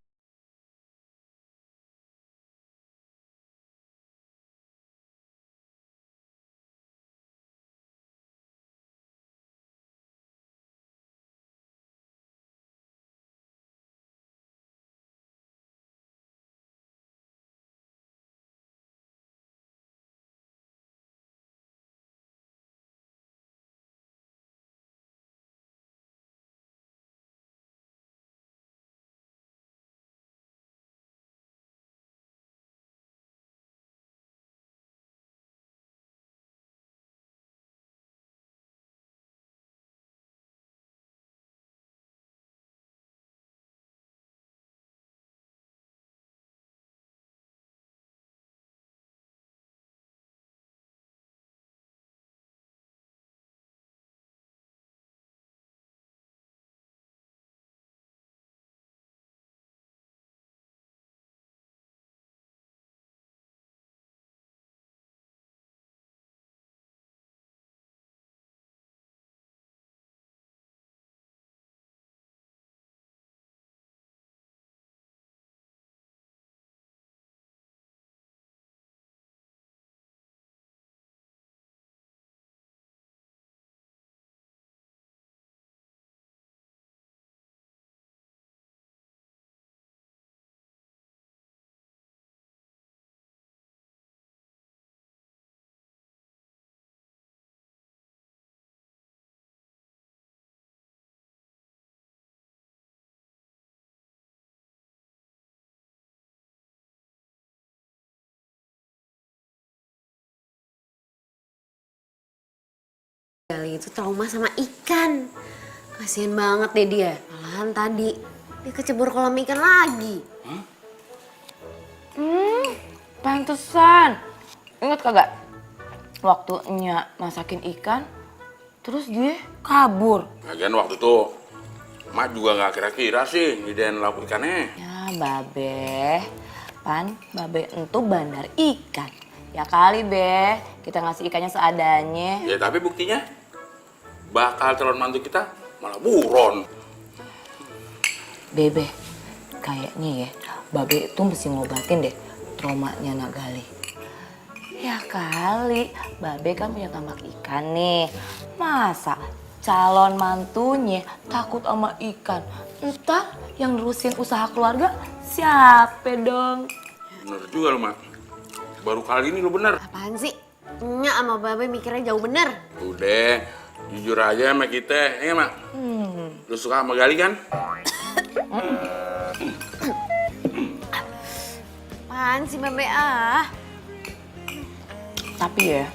Gali itu trauma sama ikan. Kasian banget deh dia. Malahan tadi dia kecebur kolam ikan lagi. Pantesan. Ingat kagak? Waktu Nya masakin ikan, terus dia kabur. Lagian waktu itu Mak juga nggak kira-kira sih nyediain lauk ikannya. Ya, Babe. Babe entu bandar ikan. Ya kali, Be. Kita ngasih ikannya seadanya. Ya tapi buktinya bakal calon mantu kita malah buron. Bebe, kayaknya ya, Babe itu mesti ngobatin deh traumanya Nak Gali. Ya kali, Babe kan punya tambak ikan nih. Masa calon mantunya takut sama ikan? Entar yang nerusin usaha keluarga siapa dong? Bener juga lo, Mak. Baru kali ini lo bener. Apaan sih? Nya sama Babe mikirnya jauh bener. Udah, jujur aja sama kita, ya Mak? Lu suka sama Gali kan? Apaan sih Babe ah? Tapi ya,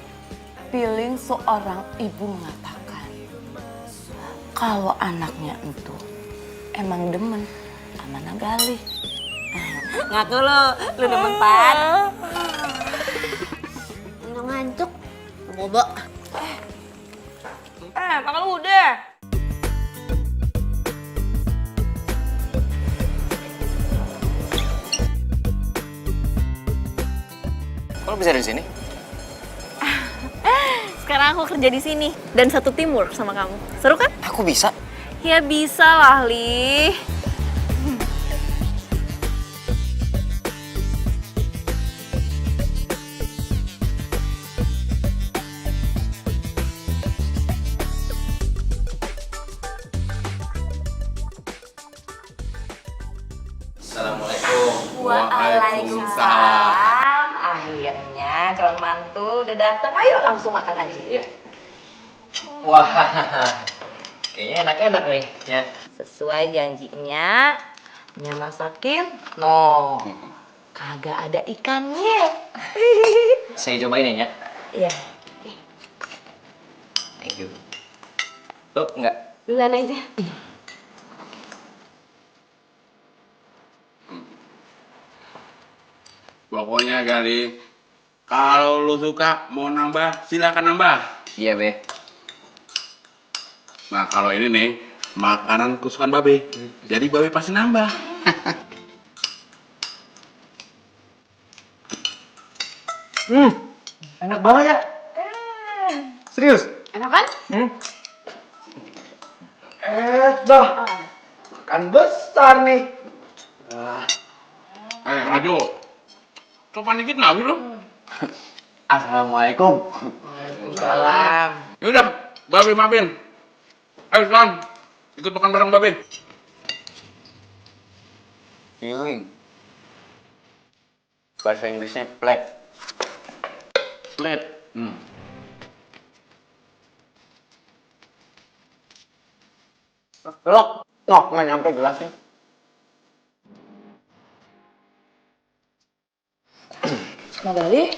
feeling seorang ibu mengatakan kalau anaknya itu emang demen sama Nak Gali. Ngaku lu demen Pan. Nggak ngantuk. Bobo. makan udah. Kok bisa di sini? Sekarang aku kerja di sini dan satu teamwork sama kamu. Seru kan? Aku bisa. Ya bisa lah, Li. Assalamualaikum. Waalaikumsalam. Akhirnya calon mantu udah datang. Ayo langsung makan aja. Yuk. Wah, kayaknya enak-enak nih. Ya. Sesuai janjinya, Nya masakin. No, kagak ada ikannya. Saya cobain ya, Nya. Iya. Thank you. Tuh, enggak. Duluan aja. Pokoknya Gali, kalau lu suka mau nambah, silakan nambah. Iya, Be. Nah, kalau ini nih, makanan kesukaan Babe. Jadi Babe pasti nambah. Enak banget ya. Serius? Enak kan? Dah. Makan besar nih. Ajo, sopan dikit nggak sih lu? Assalamualaikum. Salam. Yaudah, Babe maafin. Ayo sekarang, ikut makan bareng Babe. Feeling. Bahasa Inggrisnya plate. Plate. Lok, nggak nyampe gelasnya. Magali,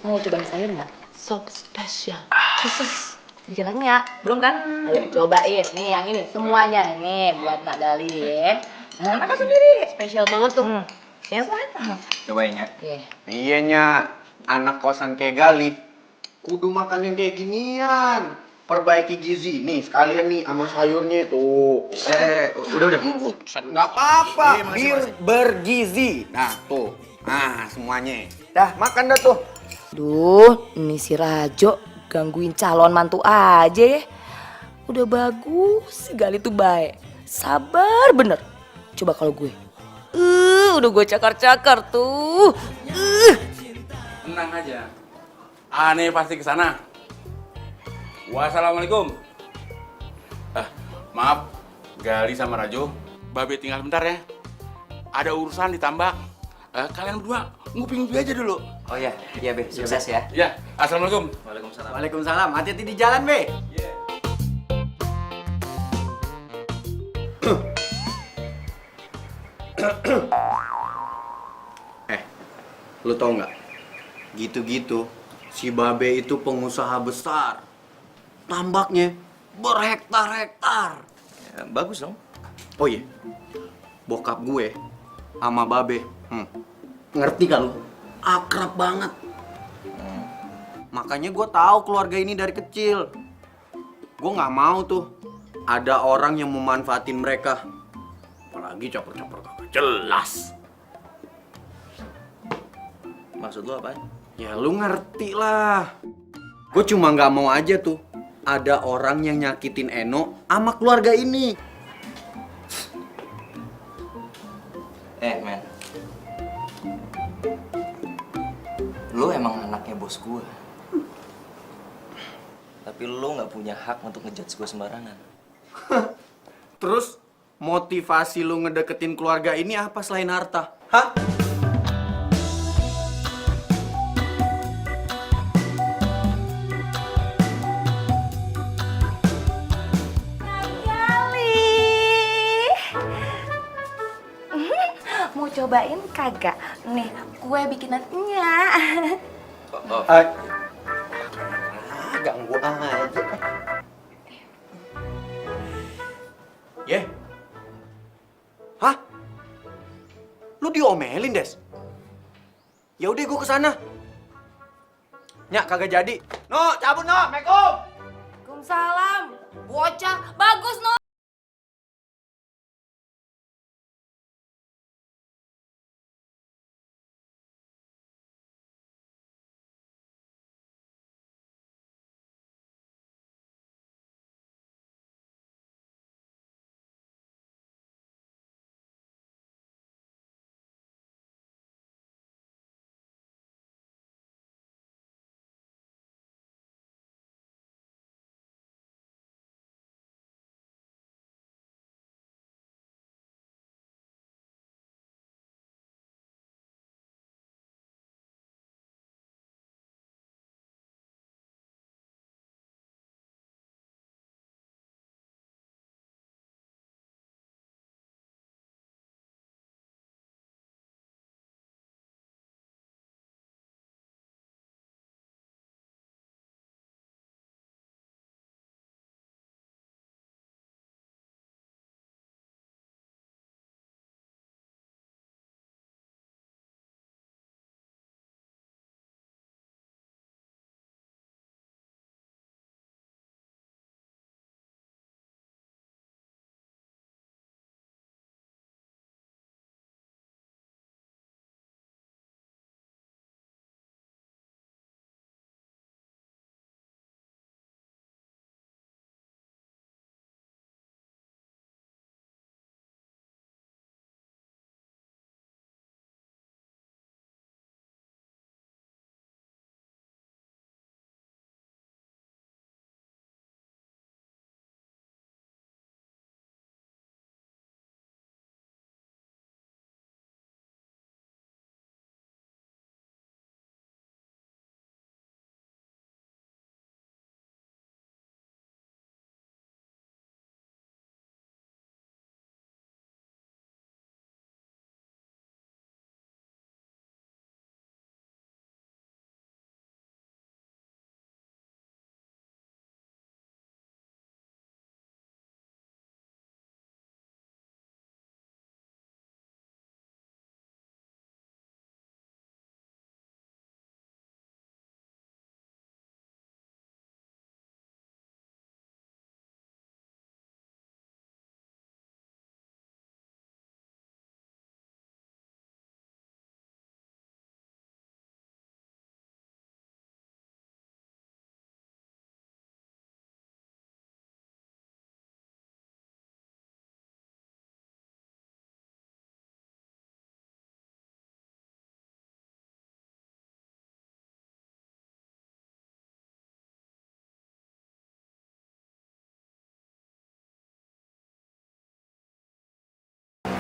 mau cobain sayur nggak? Sop spesial. Jalannya belum kan? Ayo cobain. Nih yang ini semuanya nih buat Nak Gali ya. Nah, makan sendiri. Spesial banget tuh. Ya kan? Cobain ya. Oke. Iya Nya, anak kosan kayak Gali. Kudu makan yang kayak ginian. Perbaiki gizi nih sekalian nih sama sayurnya itu. Udah. Nggak apa-apa, bir bergizi. Nah tuh, nah semuanya. Dah makan dah tuh. Duh, ini si Rajo gangguin calon mantu aja ya. Udah bagus, si Gali tuh baik. Sabar bener. Coba kalau gue. Udah gue cakar-cakar tuh. Tenang aja. Aneh pasti ke sana. Wassalamualaikum. Maaf, Gali sama Rajo. Babe tinggal bentar ya. Ada urusan di tambak. Kalian berdua ngupi-ngupi aja dulu. Oh iya, iya, Be. Sukses ya. Ya, assalamualaikum. Waalaikumsalam. Waalaikumsalam, hati-hati di jalan be. Lu tau nggak? Gitu-gitu, si Babe itu pengusaha besar. Tambaknya berhektar-hektar. Ya, bagus dong. Oh iya, bokap gue sama Babe, ngerti gak lu? Akrab banget. Makanya gue tahu keluarga ini dari kecil. Gue nggak mau tuh ada orang yang memanfaatin mereka. Apalagi caper-caper kagak jelas. Maksud lu apa? Ya lu ngerti lah. Gue cuma nggak mau aja tuh ada orang yang nyakitin Eno sama keluarga ini. Men. Lu emang anaknya bos gua. Tapi lu nggak punya hak untuk ngejudge gua sembarangan. Terus motivasi lu ngedeketin keluarga ini apa selain harta? Hah? Mau cobain kagak? Nih, kue bikinannya. Ganggu aja. Ye? Hah? Lu diomelin, Des? Ya udah gua kesana. Nyak kagak jadi. No, cabut no, Assalamualaikum. Waalaikumsalam. bocah. Bagus, no.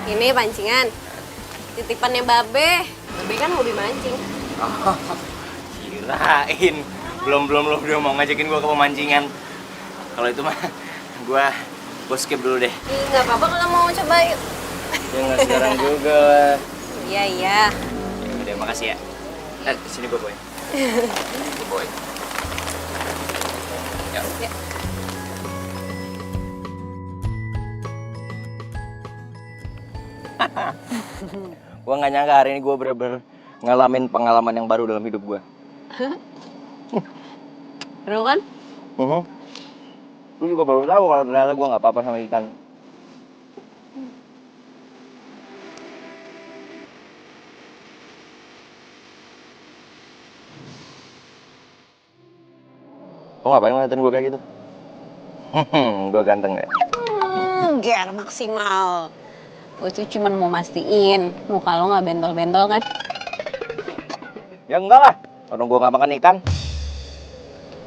Ini pancingan. Titipannya Babe. Babe kan hobi mancing. Oh, kirain. Belum dia mau ngajakin gua ke pemancingan. Kalau itu mah gua skip dulu deh. Ih, nggak apa-apa kalau mau coba yuk. Ya nggak sekarang juga. Iya, iya. Udah, makasih ya. Sini gua, Boy. Boy. Ya. Ya. Gua nggak nyangka hari ini gua bener-bener ngalamin pengalaman yang baru dalam hidup gua. Seru kan? Lu juga baru tahu kalau ternyata gua nggak apa-apa sama ikan. Lo ngapain ngeliatin gua kayak gitu? Gua ganteng ya? Ger maksimal. Gue tuh cuman mau mastiin muka lo nggak bentol-bentol kan? Ya enggak lah, orang gua nggak makan ikan.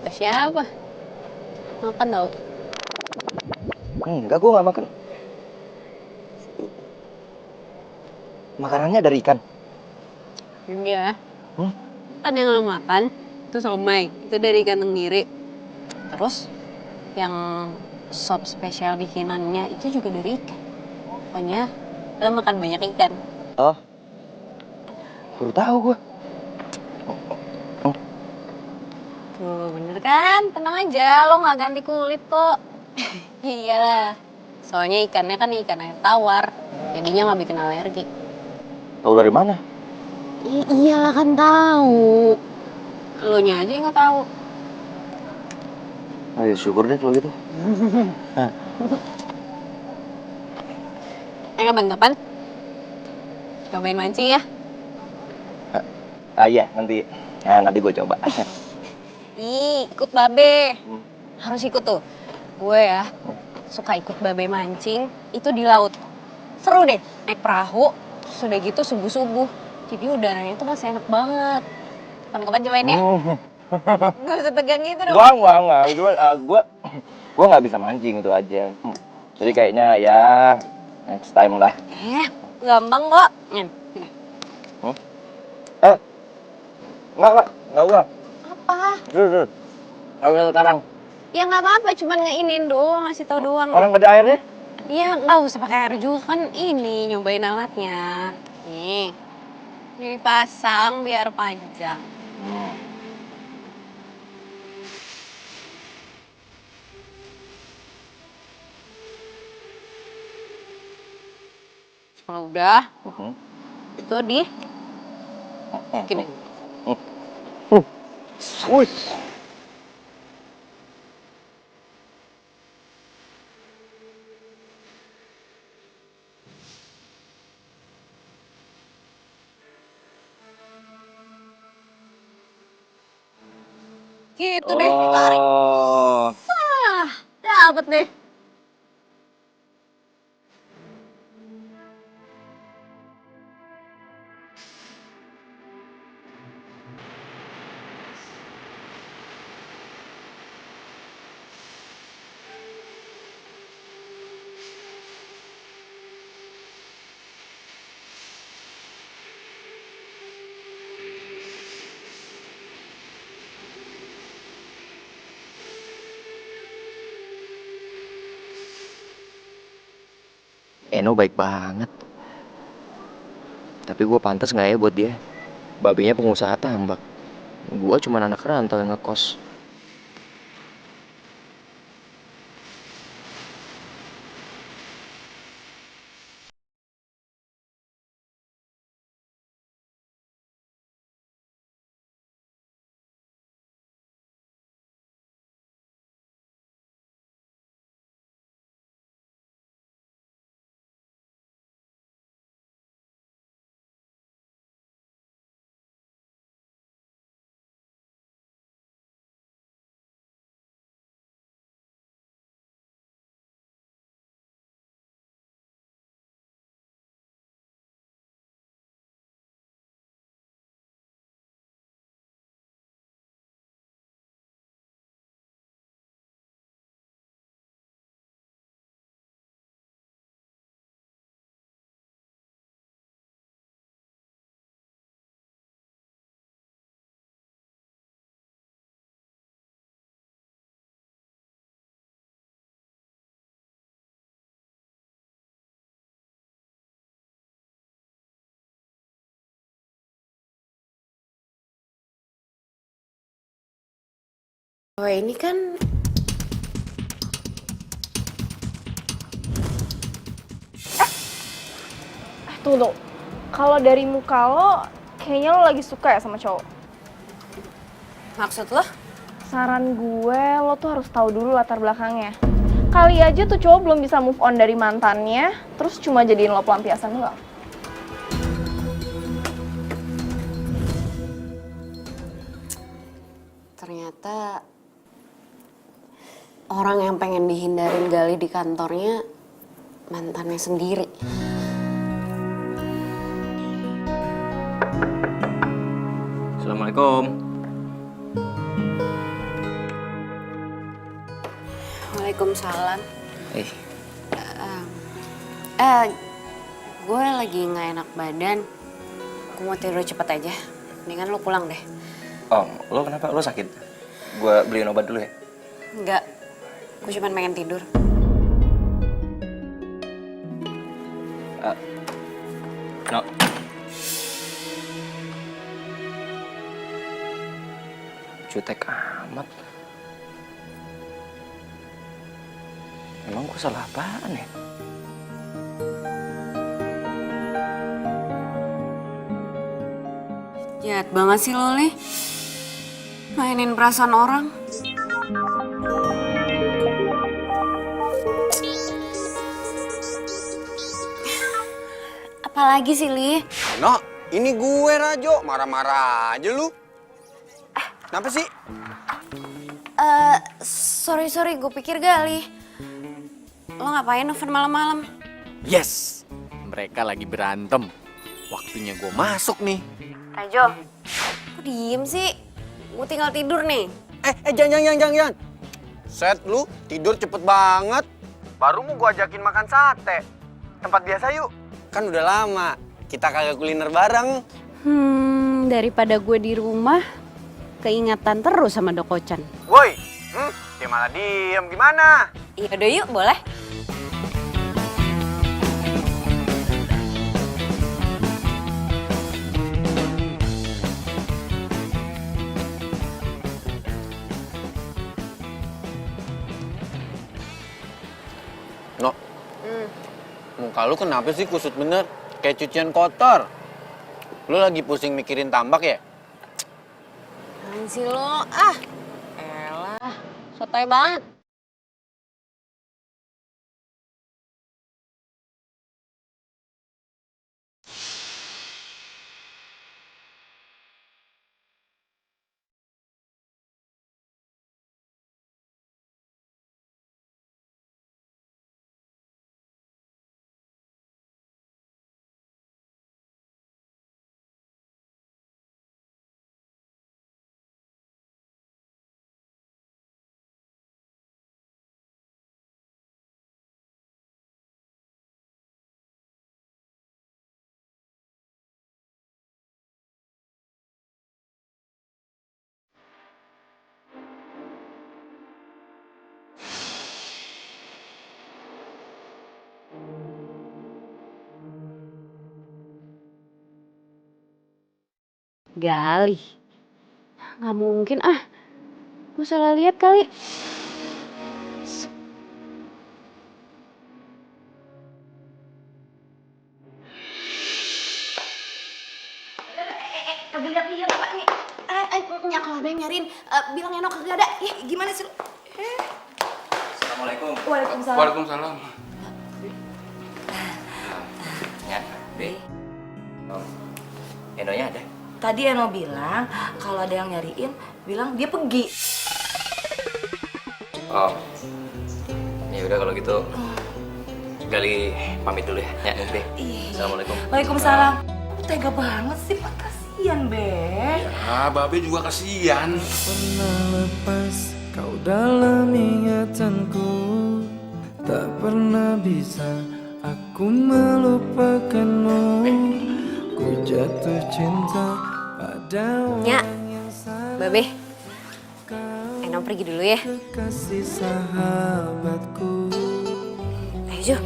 Terus siapa? Makan tau? Enggak, gua nggak makan. Makanannya dari ikan. Iya. Kan yang lo makan itu somai, itu dari ikan tenggiri. Terus yang sop spesial bikinannya itu juga dari ikan. Pokoknya lo makan banyak ikan. Oh, baru tahu gua. Tuh bener kan? Tenang aja, lo nggak ganti kulit kok. Iyalah. Soalnya ikannya kan ikan air tawar, jadinya nggak bikin alergi. Tahu dari mana? Iyalah kan tahu. Lo nya aja yang nggak tahu. Ayo syukur deh kalau gitu. Kapan-kapan cobain mancing ya. Iya, nanti gue coba. Ikut babe. Harus ikut tuh. Gue ya suka ikut babe mancing itu di laut. Seru deh, naik perahu, terus udah gitu subuh-subuh. Jadi udaranya tuh masih enak banget. Kapan-kapan cobain ya. Gak usah tegang gitu dong. Gue nggak bisa mancing itu aja. Jadi kayaknya ya next time lah. Gampang kok. Nggak gua. Apa? Dulu. Ambil sekarang. Ya nggak apa-apa, cuman ngeinin doang, ngasih tau doang. Orang nggak ada airnya? Iya, nggak usah pakai air juga kan ini nyobain alatnya. Nih, dipasang biar panjang. Kalau udah, itu di gini. Gitu deh, tarik. Oh. Dapet deh. Eno baik banget. Tapi gue pantas nggak ya buat dia? Babenya pengusaha tambak. Gue cuma anak rantau yang ngekos. Oh ini kan Tunggu. Kalau dari muka lo, kayaknya lo lagi suka ya sama cowok. Maksud lo? Saran gue, lo tuh harus tahu dulu latar belakangnya. Kali aja tuh cowok belum bisa move on dari mantannya, terus cuma jadiin lo pelampiasan doang. Ternyata orang yang pengen dihindarin Gali di kantornya mantannya sendiri. Assalamualaikum. Waalaikumsalam. Eh, Gue lagi nggak enak badan. Gue mau tidur cepet aja. Mendingan lo pulang deh. oh, lo kenapa? Lo sakit? Gue beliin obat dulu ya. Enggak. Gue cuma pengen tidur. No. Jutek amat. Emang gue salah apaan ya? Jahat banget sih lo, Li. Mainin perasaan orang. Apa lagi sih, Li? No, ini gue Rajo, marah-marah aja lu. Kenapa sih? Sorry, gue pikir Gali. Lo ngapain nelfon malam-malam? Yes, mereka lagi berantem. Waktunya gue masuk nih. Rajo, kok diem sih? Gue tinggal tidur nih. Jangan. Set lu, tidur cepet banget. Baru mau gue ajakin makan sate. Tempat biasa yuk. Kan udah lama, kita kagak kuliner bareng. Daripada gue di rumah, keingatan terus sama Dokocan. Woi, dia malah diem, gimana? Iya udah yuk, boleh. No, muka lu kenapa sih kusut bener? Kayak cucian kotor. Lu lagi pusing mikirin tambak ya? Apaan sih lo? Elah, sotoy banget. Gali. Nggak mungkin Gue salah lihat kali. Lihat apa nih? Ya kalau ada yang nyariin, bilang Eno kagak ada. Gimana sih? Assalamualaikum. Waalaikumsalam. Waalaikumsalam. Ya, Be. Enonya ada? Tadi Eno bilang kalau ada yang nyariin, bilang dia pergi. Oh. Ya udah kalau gitu. Gali pamit dulu ya. Ya, Be. Assalamualaikum. Waalaikumsalam. Tega banget sih, Pak. Kasian, Be. Ya, Babe juga kasihan. Pernah lepas kau dalam ingatanku, tak pernah bisa aku melupakanmu. Ku jatuh cinta pada Ya, orang yang salah. Babe. Eno pergi dulu ya. Kekasih sahabatku, Ayo, Jo.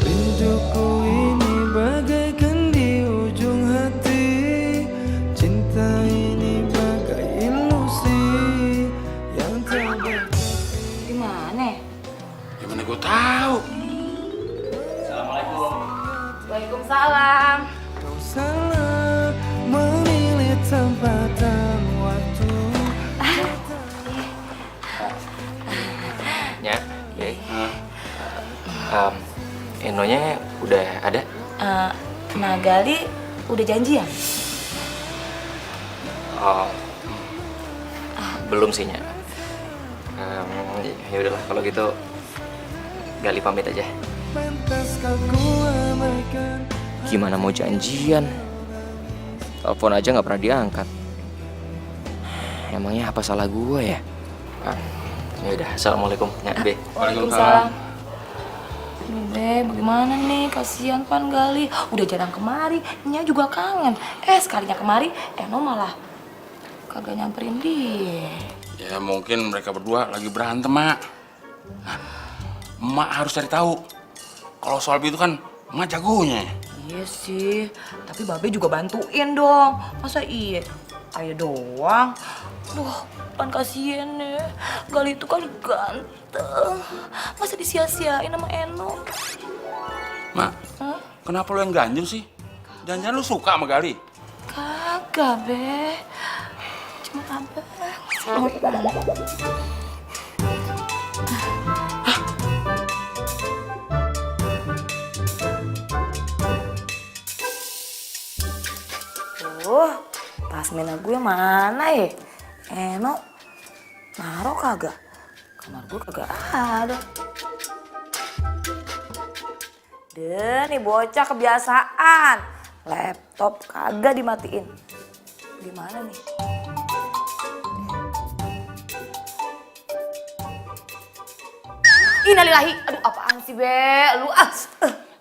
rinduku ini bagaikan di ujung hati. Cinta ini bagai ilusi yang tak Gimana? Gimana gue tahu? Waalaikumsalam. kau salah memilih tempat dan waktu. Ya, Be. Enonya udah ada? Nah, Gali udah janjian? Oh. Belum sih, Nya. Ya udahlah kalau gitu Gali pamit aja. Pantaskah ku abaikan? Gimana mau janjian? Telepon aja nggak pernah diangkat. Emangnya apa salah gue ya? Ya udah, assalamualaikum, Nya, Be. Waalaikumsalam. Aduh, Be, bagaimana nih? Kasihan Pan Gali. Udah jarang kemari, Nya juga kangen. Sekalinya kemari, Eno malah kagak nyamperin dia. Ya mungkin mereka berdua lagi berantem, Mak. Nah, Emak harus cari tahu. Kalau soal itu kan Emak jagonya. Iya sih, tapi Babe juga bantuin dong. Masa iya? Ayo doang. Duh, Pan kasihan ya. Gali itu kan ganteng. Masa disia-siain sama Eno? Mak, kenapa lu yang ganjel sih? Jangan-jangan lu suka sama Gali? Kagak, Be. Cuma abang. Aduh, tasmena gue mana ya? Eno, naruh kagak? Kamar gue kagak ada. Deh, nih bocah kebiasaan. Laptop kagak dimatiin. Gimana nih? Innalillahi. Aduh, apaan sih, Be? Lu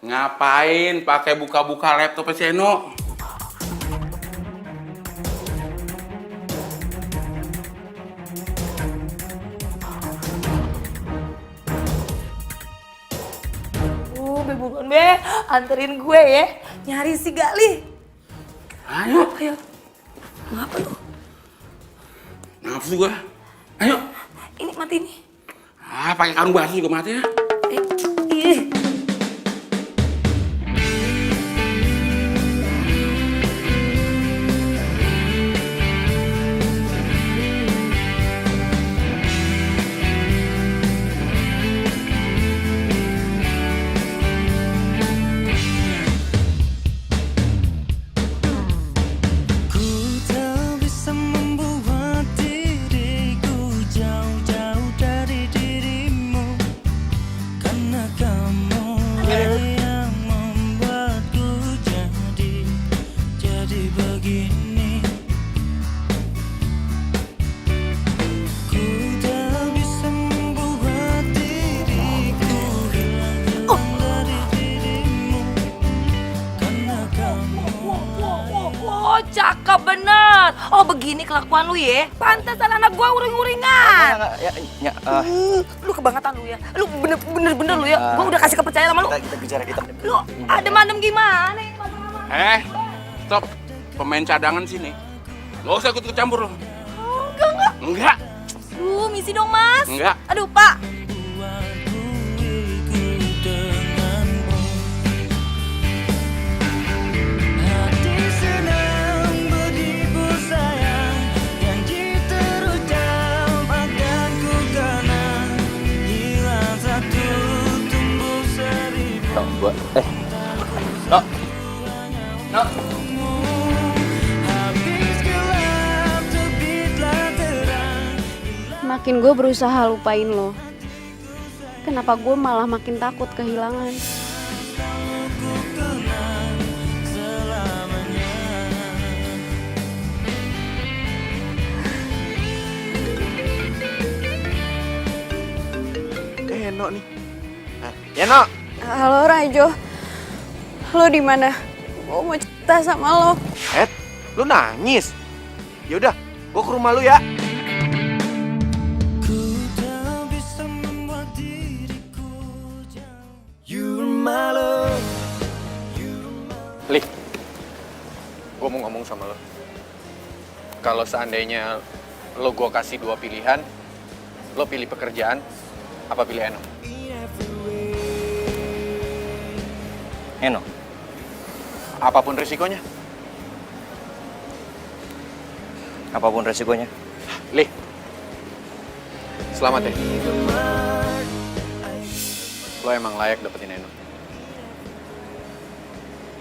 Ngapain pakai buka-buka laptopnya si Eno? Be buruan, Be. Anterin gue ya. Nyari si Gali. Ayo. Ayo. Ngapa lu? Nafsu gua. Ayo. Ini mati nih. Pakai karung batu juga mati ya. Ih. Ku tak bisa membuat diriku jauh-jauh dari dirimu, karena kamu yang membuatku jadi begini. Ku tak bisa membuat diriku hilang dari dirimu, karena kamu. Oh, cakep bener. Oh, begini kelakuan lu ya. Pantesan anak gua uring-uringan. Lu kebangetan lu ya. Lu bener-bener lu ya. Gua udah kasih kepercayaan sama lu. Kita bicara kita. Lu adem-adem gimana? Stop. Pemain cadangan sini. Gak usah ikut campur lo. Enggak. Enggak. Lu misi dong, Mas. Enggak. Aduh, Pak. Hati senang berhibur sayang, janji terus akan ku kenang, hilang satu tumbuh seribu. Habis gelap terbitlah terang. Makin gue berusaha lupain lo, kenapa gue malah makin takut kehilangan? Eno nih. Eno. Halo Rajo, lo di mana? Gue mau cerita sama lo. Lu nangis? Yaudah, gua ke rumah lu ya. Ku tak bisa membuat diriku jauh. You're my love. Lih, gue mau ngomong sama lo. Kalau seandainya lo gue kasih dua pilihan, lo pilih pekerjaan, apa pilih Eno? Eno. Apapun risikonya. Apapun resikonya. Lih, selamat ya. Lo emang layak dapetin Eno.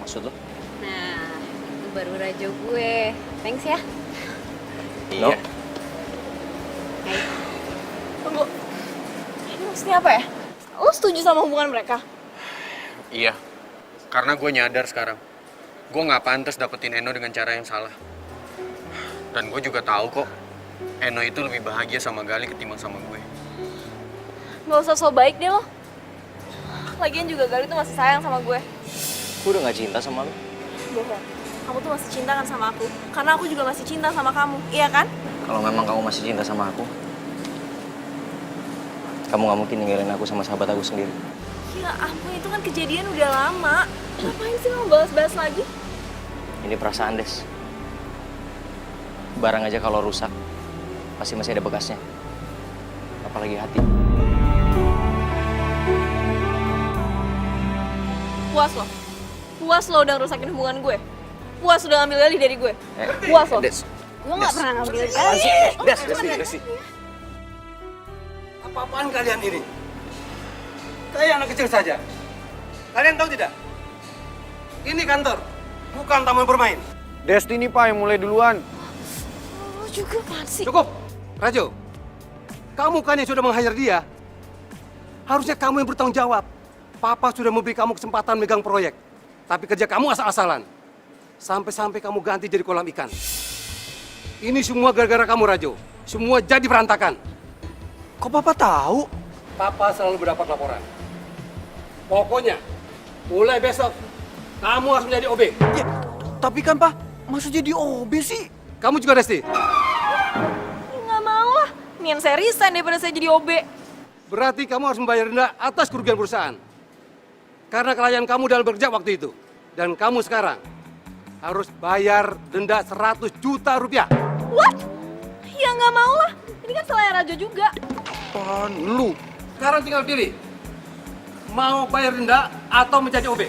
Maksud lo? Nah, itu baru Rajo gue. Thanks ya. Iya. Hai. Tunggu. Ini maksudnya apa ya? Lo setuju sama hubungan mereka? Iya, karena gue nyadar sekarang. Gue nggak pantas dapetin Eno dengan cara yang salah. Dan gue juga tahu kok, Eno itu lebih bahagia sama Gali ketimbang sama gue. Gak usah so baik deh lo. Lagian juga Gali tuh masih sayang sama gue. Gue udah gak cinta sama lo. Bohong. Kamu tuh masih cinta kan sama aku? Karena aku juga masih cinta sama kamu, iya kan? Kalau memang kamu masih cinta sama aku, kamu gak mungkin ninggalin aku sama sahabat aku sendiri. Ya ampun, itu kan kejadian udah lama. Ngapain sih lo bahas-bahas lagi? Ini perasaan, Des. Barang aja kalau rusak, pasti masih ada bekasnya. Apalagi hati. Puas lo? Puas lo udah ngerusakin hubungan gue? Puas udah ngambil Gali dari gue? Puas lo? Des. Gue gak pernah ngambil Des. Apa-apaan kalian ini? Kayak anak kecil saja. Kalian tahu tidak? Ini kantor, bukan taman bermain. Destiny Pak yang mulai duluan. Lu juga apaan sih? Cukup, Rajo. Kamu kan yang sudah meng-hire dia. Harusnya kamu yang bertanggung jawab. Papa sudah memberi kamu kesempatan megang proyek. Tapi kerja kamu asal-asalan. Sampai-sampai kamu ganti jadi kolam ikan. Ini semua gara-gara kamu, Rajo. Semua jadi berantakan. Kok Papa tahu? Papa selalu mendapat laporan. Pokoknya, mulai besok, kamu harus menjadi OB. Ya, tapi kan Pak, masa jadi OB sih? Kamu juga, Desti. Nggak mau lah. Nian saya resign daripada saya jadi OB. Berarti kamu harus membayar denda atas kerugian perusahaan. Karena kelalaian kamu dalam bekerja waktu itu. Dan kamu sekarang harus bayar denda 100 juta rupiah. What? Ya nggak mau lah. Ini kan salahnya Rajo juga. Apaan lu? Sekarang tinggal pilih. Mau bayar denda atau menjadi OB?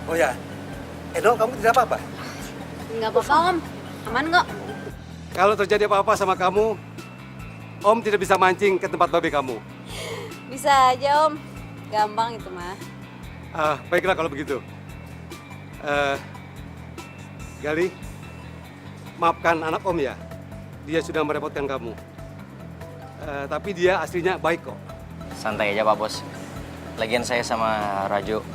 Oh ya, Edo, kamu tidak apa-apa? Nggak apa-apa Om, aman kok. Kalau terjadi apa-apa sama kamu, Om tidak bisa mancing ke tempat babe kamu. Bisa aja Om, gampang itu mah. Baiklah kalau begitu. Gali, maafkan anak Om ya. Dia sudah merepotkan kamu. Tapi dia aslinya baik kok. Santai aja Pak Bos. Lagian saya sama Rajo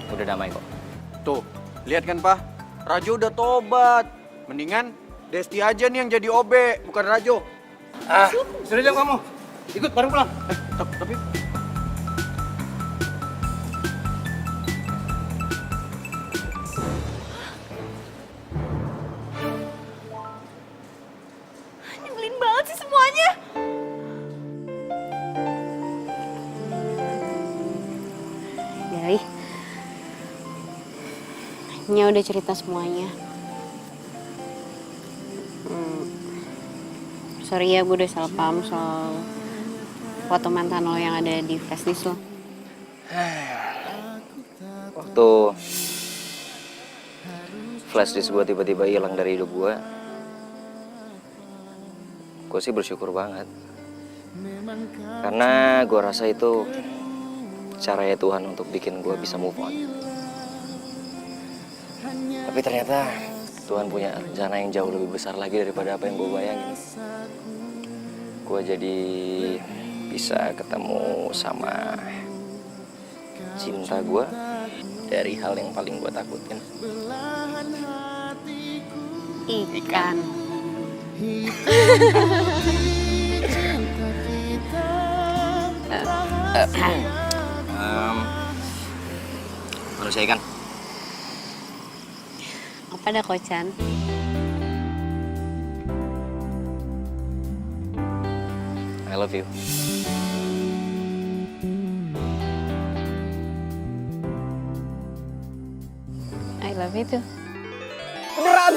udah damai kok. Tuh, lihat kan Pak? Rajo udah tobat. Mendingan Desti aja nih yang jadi OB, bukan Rajo. Sudah jam kamu. Ikut bareng pulang. Tapi Nyebelin banget sih semuanya. Gali, Nya udah cerita semuanya. Sorry ya, gue udah salah paham soal foto mantan lo yang ada di flashdisk lo. Waktu flashdisk gue tiba-tiba hilang dari hidup gue sih bersyukur banget. Karena gue rasa itu caranya Tuhan untuk bikin gue bisa move on. Tapi ternyata Tuhan punya rencana yang jauh lebih besar lagi daripada apa yang gue bayangin. Gue jadi bisa ketemu sama cinta gue dari hal yang paling gue takutin. Ikan. Manusia ikan. Apa dah Kocan? I love you. I love you too. Beneran?